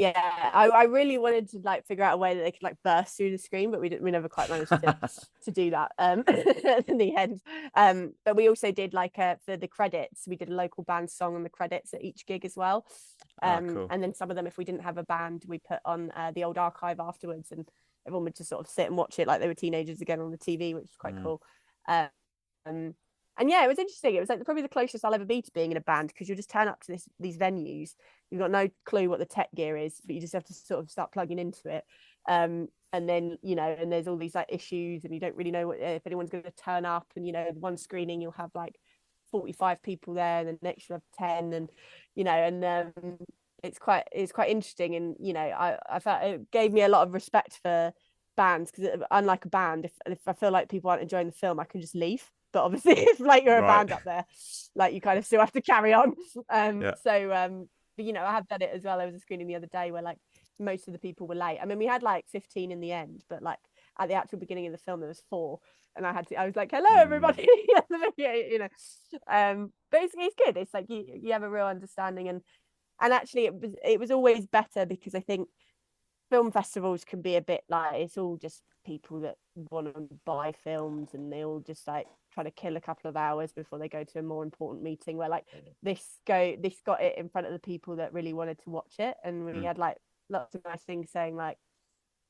I really wanted to like figure out a way that they could like burst through the screen, but we never quite managed to do that in the end. But we also did like for the credits, we did a local band song on the credits at each gig as well. Cool. And then some of them, if we didn't have a band, we put on the old archive afterwards, and everyone would just sort of sit and watch it like they were teenagers again on the TV, which was quite cool. And yeah, it was interesting. It was like probably the closest I'll ever be to being in a band, because you'll just turn up to these venues. You've got no clue what the tech gear is, but you just have to sort of start plugging into it. And then, you know, and there's all these like issues and you don't really know if anyone's going to turn up. And, you know, one screening, you'll have like 45 people there and the next you'll have 10, and, you know, and it's quite interesting. And, you know, I felt it gave me a lot of respect for bands, because unlike a band, if I feel like people aren't enjoying the film, I can just leave. But obviously, if like you're a band up there, like you kind of still have to carry on. But you know, I have done it as well. There was a screening the other day where like most of the people were late. I mean, we had like 15 in the end, but like at the actual beginning of the film there was 4, and I was like, hello everybody. You know, but it's good. It's like you have a real understanding, and actually it was always better, because I think film festivals can be a bit like, it's all just people that want to buy films, and they all just like try to kill a couple of hours before they go to a more important meeting, where like this got it in front of the people that really wanted to watch it. And we had like lots of nice things saying like,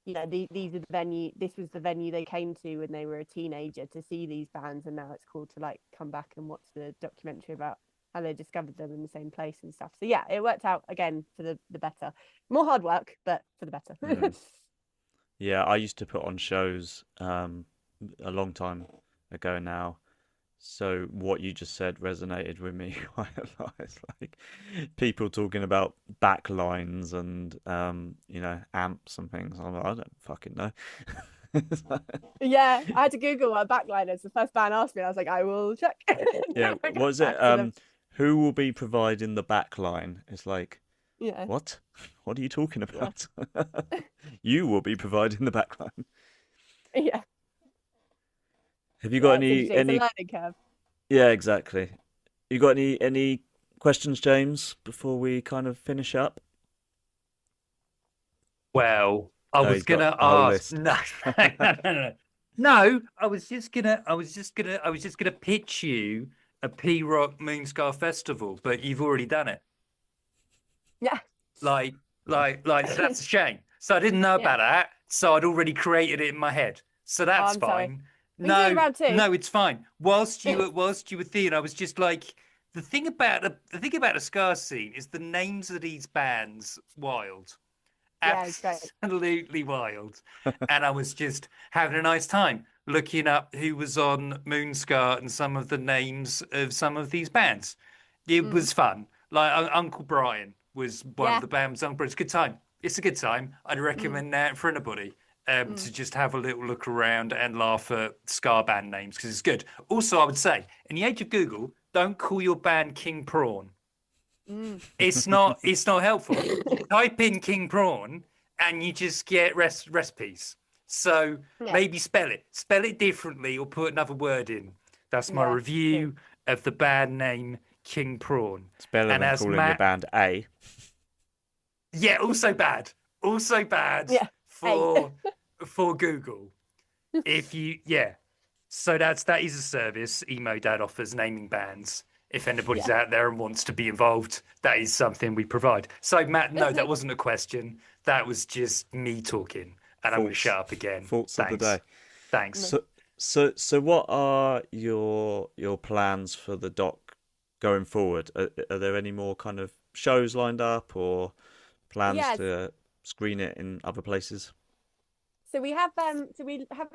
you know, these are the venue, this was the venue they came to when they were a teenager to see these bands, and now it's cool to like come back and watch the documentary about how they discovered them in the same place and stuff. So yeah, it worked out again for the better. More hard work, but for the better. Yeah, I used to put on shows a long time ago now. So what you just said resonated with me quite a lot. It's like people talking about backlines and you know, amps and things. I'm like, I don't fucking know. Yeah, I had to Google what a backline is. The first band asked me, and I was like, I will check. Yeah, what was it? Who will be providing the backline? It's like, yeah. What? What are you talking about? You will be providing the backline. Yeah. Have you got any It's a learning curve. Yeah, exactly. You got any questions, James, before we kind of finish up? Well, I No, was he's got gonna a whole ask. list. No. I was just gonna pitch you a P Rock Moonscar Festival, but you've already done it. Yeah. Like, so that's a shame. So I didn't know about that. So I'd already created it in my head. So that's I'm sorry. fine. We can do it round 2. No, it's fine. Whilst you were theater, I was just like, the thing about the Scar scene is the names of these bands wild. Yeah, it's great. Absolutely wild. And I was just having a nice time looking up who was on Moonscar and some of the names of some of these bands. It was fun. Like Uncle Brian was one of the bands. Uncle Brian. It's a good time. It's a good time. I'd recommend that for anybody. To just have a little look around and laugh at Scar band names, because it's good. Also, I would say, in the age of Google, don't call your band King Prawn. It's not helpful. You type in King Prawn and you just get recipes. So maybe spell it differently, or put another word in. That's my review of the band name King Prawn. It's better than calling your band A. Yeah, also bad. For Google. If you So that is a service Emo Dad offers, naming bands. If anybody's Yeah. out there and wants to be involved, that is something we provide. So Matt, no, that wasn't a question. That was just me talking, and I'm going to Thoughts, shut up again. thoughts of the Thanks. day. Thanks. No. So what are your plans for the doc going forward? Are there any more kind of shows lined up or plans Yeah. to screen it in other places? So we have a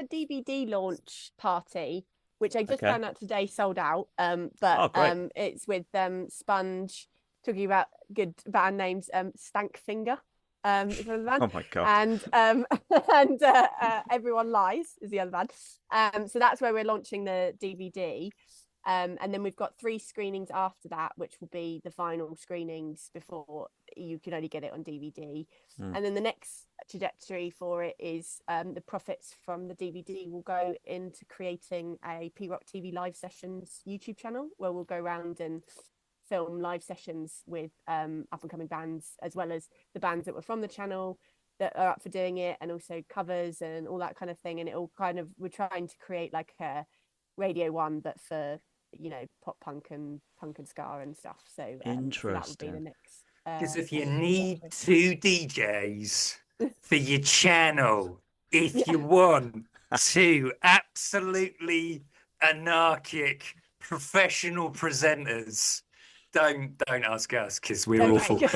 DVD launch party, which I just Okay. found out today sold out. But Oh, great. it's with Sponge, talking about good band names. Stankfinger, is one of the band, Oh my God. and and Everyone Lies is the other band. So that's where we're launching the DVD. And then we've got 3 screenings after that, which will be the final screenings before you can only get it on DVD. Mm. And then the next trajectory for it is the profits from the DVD will go into creating a P Rock TV live sessions YouTube channel where we'll go around and film live sessions with up and coming bands, as well as the bands that were from the channel that are up for doing it, and also covers and all that kind of thing. And it all kind of, we're trying to create like a Radio 1, but for pop punk and ska and stuff. So that would be the Interesting. next. Because if you kind of need trajectory. 2 DJs for your channel, if you Yeah. want 2 absolutely anarchic professional presenters, don't ask us because we're Don't awful. make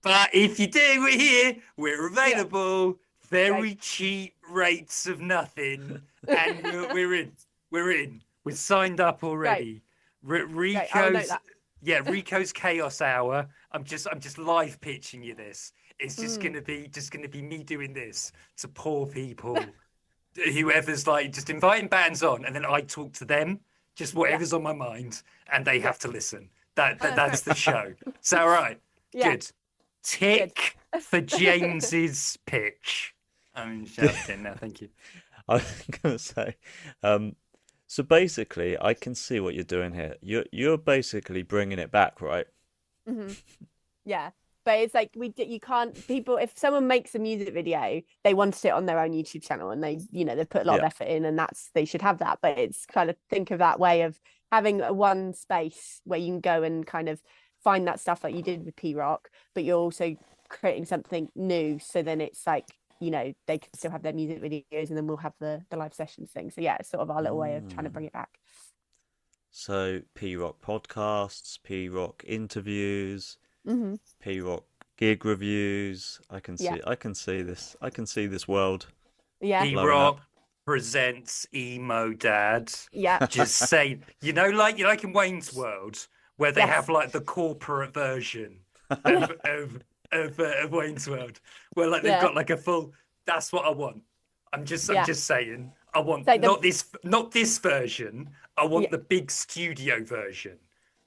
But if you do, we're here. We're Yeah. available. Very Great. cheap rates of nothing, and we're in. We're in. We're signed up already. Great. I'll note Rico's that. yeah, Rico's Chaos Hour. I'm just live pitching you this. It's just Mm. gonna be me doing this to poor people. Whoever's like just inviting bands on, and then I talk to them, just Yeah. whatever's on my mind, and they have to listen. That's That's the show. Is that all right? Yeah. Good. Tick for James's pitch. I'm shouting now. Thank you. I was gonna say, so basically, I can see what you're doing here. You're basically bringing it back, right? hmm Yeah. But it's like you can't, people, if someone makes a music video, they want it on their own YouTube channel, and they put a lot of Yeah. effort in, and they should have that. But it's kind of, think of that way of having one space where you can go and kind of find that stuff like you did with P Rock, but you're also creating something new. So then it's like, they can still have their music videos, and then we'll have the live sessions thing. So yeah, it's sort of our little way of trying to bring it back. So P Rock podcasts, P Rock interviews, hmm P Rock gig reviews. I can Yeah. see this. I can see this world Yeah. E blowing Rock up. presents Emo Dad. Yeah. Just say, like in Wayne's World, where they Yes. have like the corporate version of Wayne's World, where like they've Yeah. got like a full. That's what I want. I'm Yeah. just saying. I want Like not this version. I want Yeah. the big studio version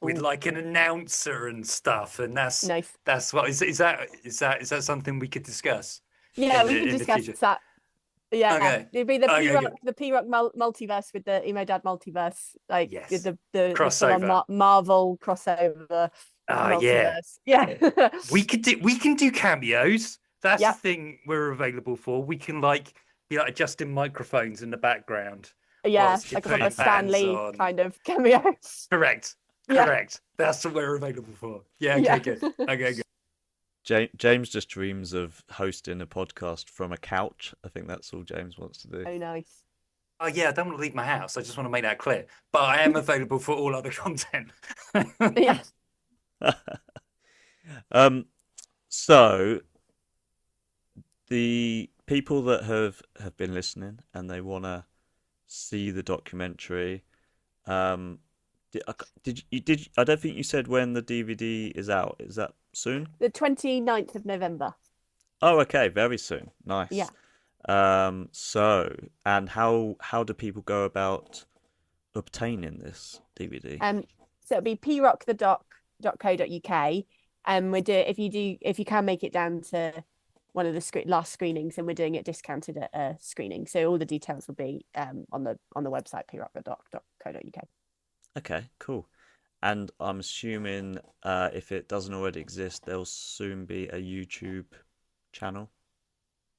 with Ooh. like an announcer and stuff. And Nice. that's what is that something we could discuss Yeah, in we the can in the discuss future? that. Yeah, Okay. it'd be the Okay, P Rock, good. the P Rock multiverse with the Emo Dad multiverse, like Yes. the full on Crossover. Marvel crossover Ah, yeah. multiverse. Yeah. We can do cameos. That's Yeah. the thing we're available for. We can like be like adjusting microphones in the background Yeah, whilst you're like a proper putting Stan bands Lee on. kind of cameo. Correct. Yeah. Correct. That's what we're available for. Yeah, okay, Yeah. good. Okay, good. James just dreams of hosting a podcast from a couch. I think that's all James wants to do. Oh, nice. Oh yeah, I don't want to leave my house. I just want to make that clear. But I am available for all other content. Yeah. So the people that have been listening and they want to see the documentary, did I don't think you said when the DVD is out. Is that soon? The 29th of November. Oh, okay, very soon. Nice. Yeah. So, and how do people go about obtaining this DVD? So it'll be prockthedoc.co.uk. If you can make it down to one of the last screenings, and we're doing it discounted at a screening. So all the details will be on the website prockthedoc.co.uk. Okay, cool. And I'm assuming if it doesn't already exist, there'll soon be a YouTube channel.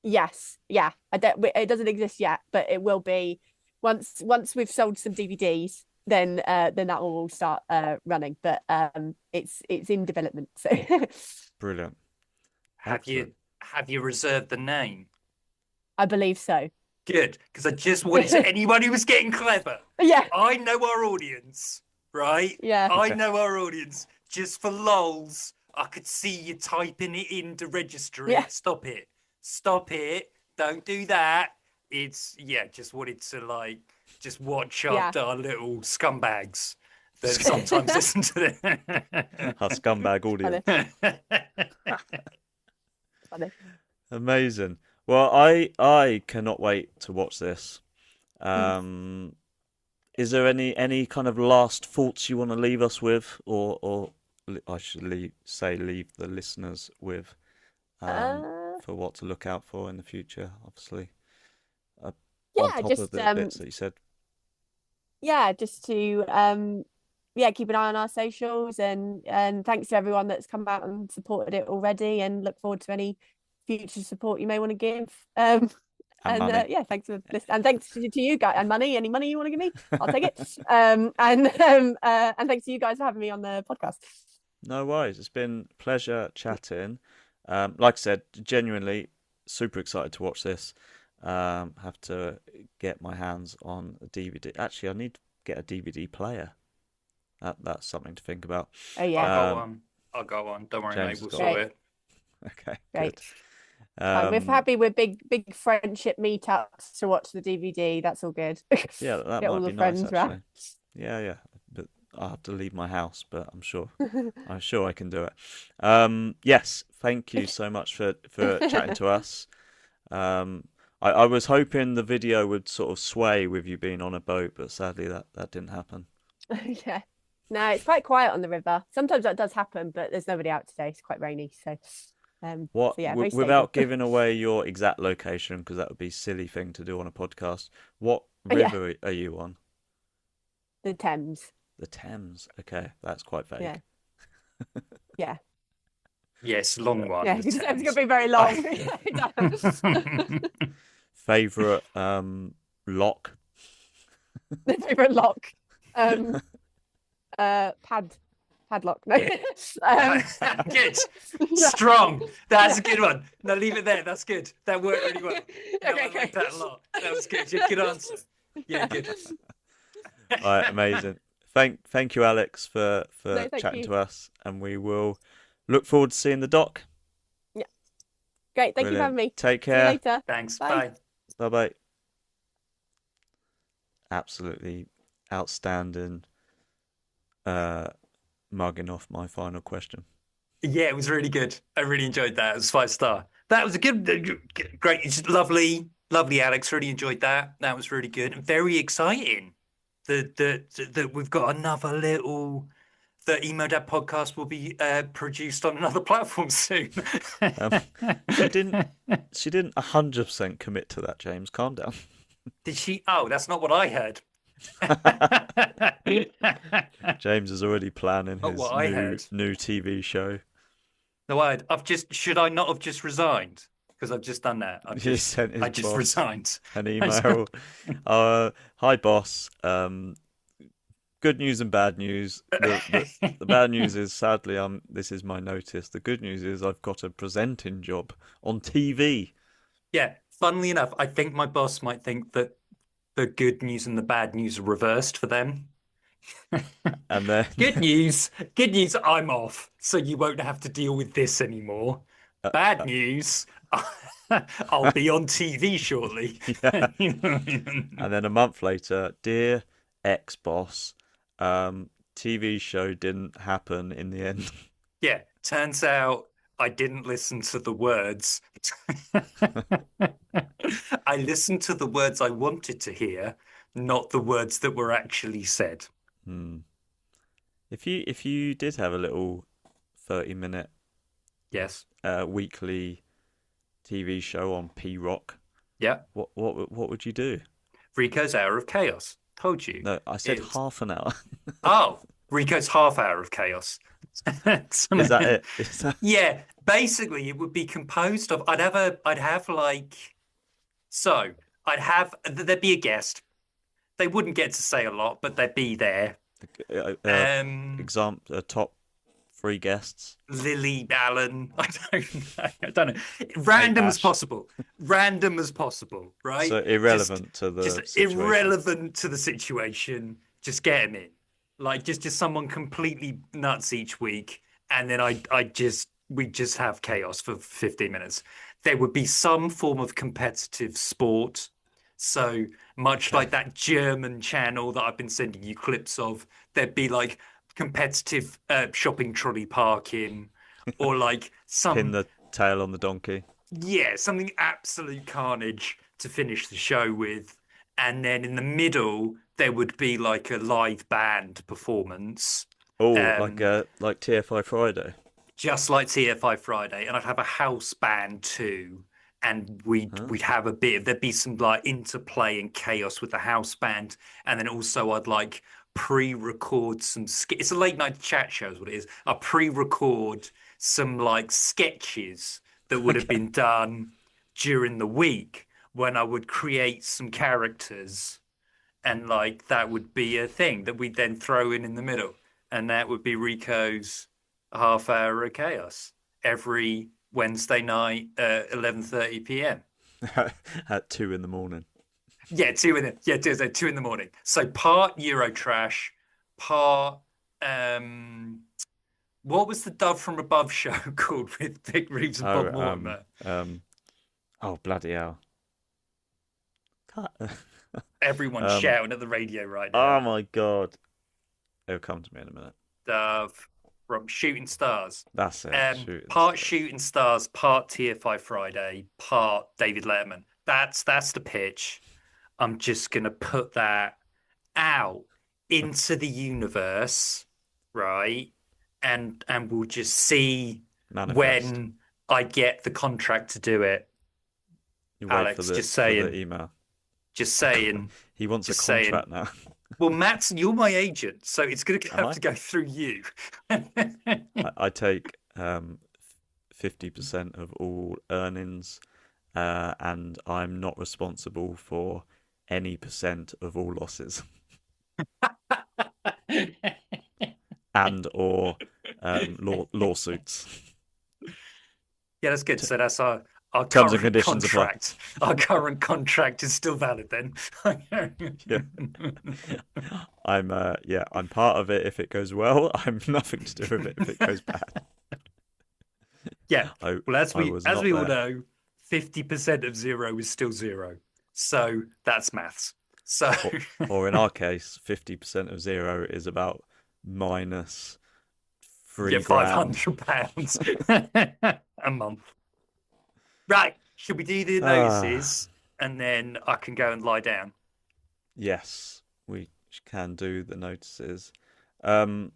Yes, yeah. It doesn't exist yet, but it will be once we've sold some DVDs, then that will all start running. But it's in development. So Brilliant. Have you reserved the name? I believe so. Good, because I just wanted to anyone who was getting clever. Yeah. I know our audience, right? Yeah. I know our audience. Just for lols, I could see you typing it in to register it. Yeah. Stop it. Stop it. Don't do that. It's just wanted to just watch our little scumbags that sometimes listen to it. Our scumbag audience. Funny. Amazing. Well, I cannot wait to watch this. Is there any kind of last thoughts you want to leave us with, or I should leave the listeners with, for what to look out for in the future? Obviously, on top of the bits that you said. Yeah, just to keep an eye on our socials, and thanks to everyone that's come out and supported it already, and look forward to any future support you may want to give. And money. Thanks for this, and thanks to you guys, and any money you want to give me, I'll take it. And thanks to you guys for having me on the podcast. No worries, it's been a pleasure chatting. Like I said, genuinely super excited to watch this. Have to get my hands on a DVD. Actually, I need to get a DVD player. That's something to think about. Oh yeah, I'll go on. Don't worry, James mate. We'll sort it. Okay, great. good. We're happy with big friendship meetups to watch the DVD. That's all good. Yeah, that Get all might the be friends nice, actually. Yeah. But I'll have to leave my house, but I'm sure I can do it. Yes, thank you so much for chatting to us. I was hoping the video would sort of sway with you being on a boat, but sadly that didn't happen. Yeah. No, it's quite quiet on the river. Sometimes that does happen, but there's nobody out today. It's quite rainy, so What? so yeah, without giving away your exact location, because that would be a silly thing to do on a podcast. What river are you on? The Thames. The Thames. Okay, that's quite vague. Yeah. Yeah. Yes, long one. Yeah, it's going to be very long. Favorite lock. The favorite lock. Padlock. No. Good. Strong. That's a good one. Now leave it there. That's good. That worked really well. I like that a lot. That was good. Good answer. Yeah, good. All right, amazing. Thank you, Alex, for chatting to us, and we will look forward to seeing the doc. Yeah. Great. Thank you for having me. Take care. See you later. Thanks. Bye. Bye. Bye. Absolutely outstanding. Mugging off my final question. Yeah, it was really good. I really enjoyed that. It was 5-star. That was a great. It's lovely, Alex. Really enjoyed that. That was really good and very exciting. That we've got another little. The Emo Dad podcast will be produced on another platform soon. She didn't 100% commit to that, James. Calm down. Did she? Oh, that's not what I heard. James is already planning his new TV show. No, should I not have just resigned? Because I've just done that. I just resigned. An email. Hi, boss. Good news and bad news. The bad news is, sadly, this is my notice. The good news is I've got a presenting job on TV. Yeah, funnily enough, I think my boss might think that the good news and the bad news are reversed for them. And then good news, I'm off, so you won't have to deal with this anymore. Bad news, I'll be on TV shortly. And then a month later, dear ex-boss, TV show didn't happen in the end. Yeah, turns out I didn't listen to the words. I listened to the words I wanted to hear, not the words that were actually said. If you did have a little 30-minute weekly TV show on P-Rock, what would you do? Rico's Hour of Chaos. Told you. No, I said half an hour. Oh, Rico's Half Hour of Chaos. Is that it? Yeah, basically it would be composed of there'd be a guest. They wouldn't get to say a lot, but they'd be there. Um, Top three guests. Lily Allen. I don't know. I don't know. Kate Random as Nash. possible. Random as possible, right? So irrelevant to the Just situation. irrelevant to the situation. Just get them in. Like just someone completely nuts each week, and then we just have chaos for 15 minutes. There would be some form of competitive sport. So much Okay. like that German channel that I've been sending you clips of, there'd be like competitive shopping trolley parking, or like Pin some, the tail on the donkey. yeah, something absolute carnage to finish the show with. And then in the middle, there would be like a live band performance, Oh, um, like TFI Friday. just like TFI Friday. And I'd have a house band too. And Huh? we'd have a bit of, there'd be some like interplay and chaos with the house band. And then also I'd like pre-record some it's a late night chat show is what it is. I pre-record some like sketches that would have Okay. been done during the week when I would create some characters, and like that would be a thing that we'd then throw in the middle, and that would be Rico's half hour of chaos every Wednesday night at 11:30 p.m. At 2 in the morning. Yeah, two in the morning. So part Eurotrash, part what was the Dove from Above show called with Vic Reeves and Oh, Bob Mortimer? oh, bloody hell. Everyone's Um, shouting at the radio right oh now. my God. It'll come to me in a minute. Dove from Shooting Stars. That's it. Shooting Part stars. Shooting Stars, part TFI Friday, part David Letterman. That's the pitch. I'm just gonna put that out into the universe, right? And we'll just see Manifest. when I get the contract to do it. You wait Alex, for the email. just saying, He wants a just saying. contract now. Well, Matt, you're my agent, so it's gonna Am have I? to go through you. I take 50% of all earnings, and I'm not responsible for any percent of all losses and or lawsuits. Yeah, that's good. So that's our Terms and current conditions apply. contract. Our current contract is still valid then. Yeah. I'm part of it if it goes well. I'm nothing to do with it if it goes bad. Yeah. I Well, as I we was as not we all there. know, 50% of zero is still zero. So that's maths. So Or in our case, 50% of zero is about minus yeah, 3 grand. £500 a month. Right. Should we do the Ah, notices and then I can go and lie down? yes, we can do the notices. Um,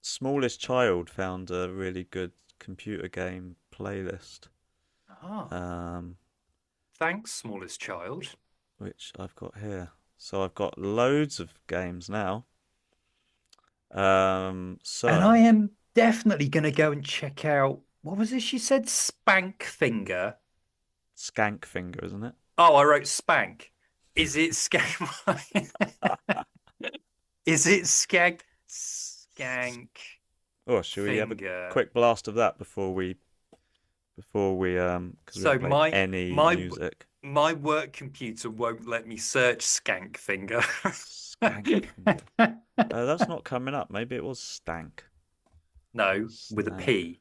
Smallest Child found a really good computer game playlist, Ah, um, thanks, smallest child. which I've got here. So I've got loads of games now. Um, And I so am definitely going to go and check out, what was it she said? Spank Finger. Skank Finger, isn't it? Oh, I wrote Spank. Is it Skank? Is it Skank Oh, should we have a Finger? quick blast of that before we because we So haven't played any my music. my work computer won't let me search Skank Finger. Skank Finger. That's not coming up. Maybe it was Stank. No, with a Stank. P.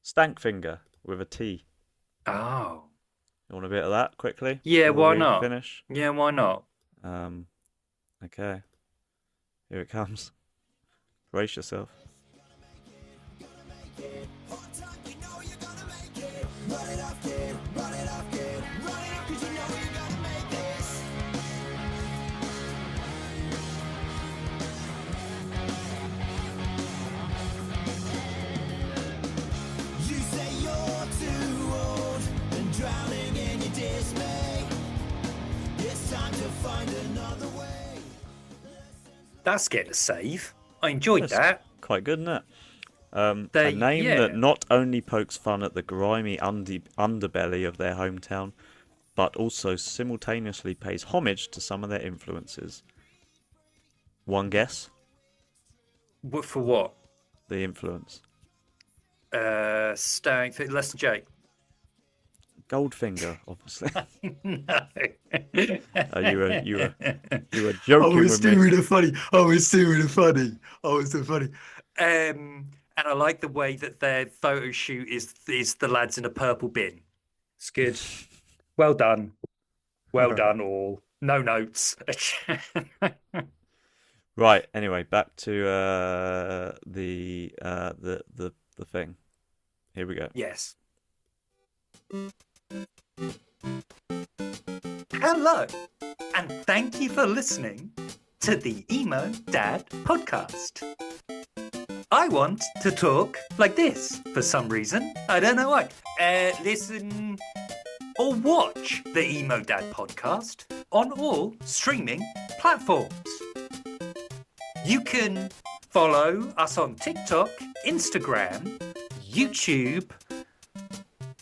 Stank Finger with a T. Oh. You want a bit of that quickly Yeah, before why we not? finish? Yeah, why not? Um, okay, here it comes. Brace yourself. You say you're too old and drowning in your dismay. It's time to find another way. That's getting a save. I enjoyed That's that. quite good, isn't it? A They, name that yeah. not only pokes fun at the grimy underbelly of their hometown, but also simultaneously pays homage to some of their influences. One guess? What for what? The influence. Staying for Lester J. Goldfinger, obviously. No. You were joking with me. really funny. Oh, it's really funny. Oh, it's so funny. And I like the way that their photo shoot is the lads in a purple bin. It's good. Well done. Well done, all. No notes. Right. Anyway, back to the thing. Here we go. Yes. Hello, and thank you for listening to the Emo Dad podcast. I want to talk like this for some reason. I don't know why. Listen or watch the Emo Dad podcast on all streaming platforms. You can follow us on TikTok, Instagram, YouTube.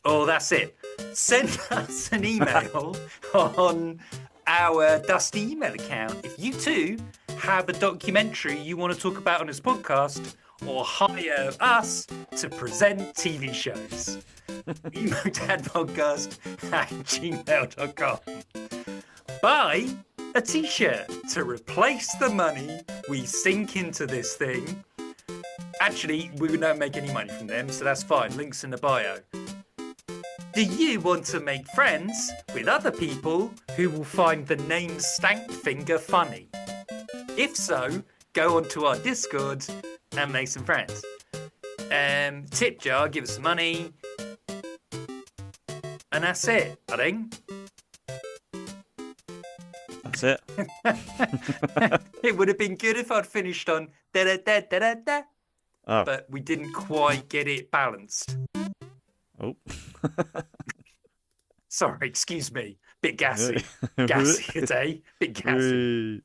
Oh, that's it. Send us an email on our Dusty email account if you too have a documentary you want to talk about on this podcast, or hire us to present TV shows. emodadpodcast@gmail.com. Buy a t-shirt to replace the money we sink into this thing. Actually, we don't make any money from them, so that's fine. Links in the bio. Do you want to make friends with other people who will find the name Stankfinger funny? If so, go onto our Discord and make some friends. Tip jar, give us some money. And that's it, I think. That's it. It would have been good if I'd finished on da-da-da-da-da-da. Oh. But we didn't quite get it balanced. Oh. Sorry, excuse me. Bit gassy. Gassy today. Bit gassy.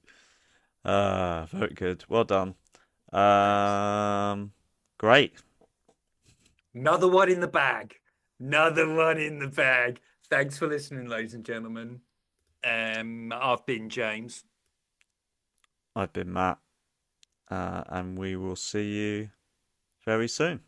Very good. Well done. Great. Another one in the bag. Another one in the bag. Thanks for listening, ladies and gentlemen. I've been James. I've been Matt. And we will see you very soon.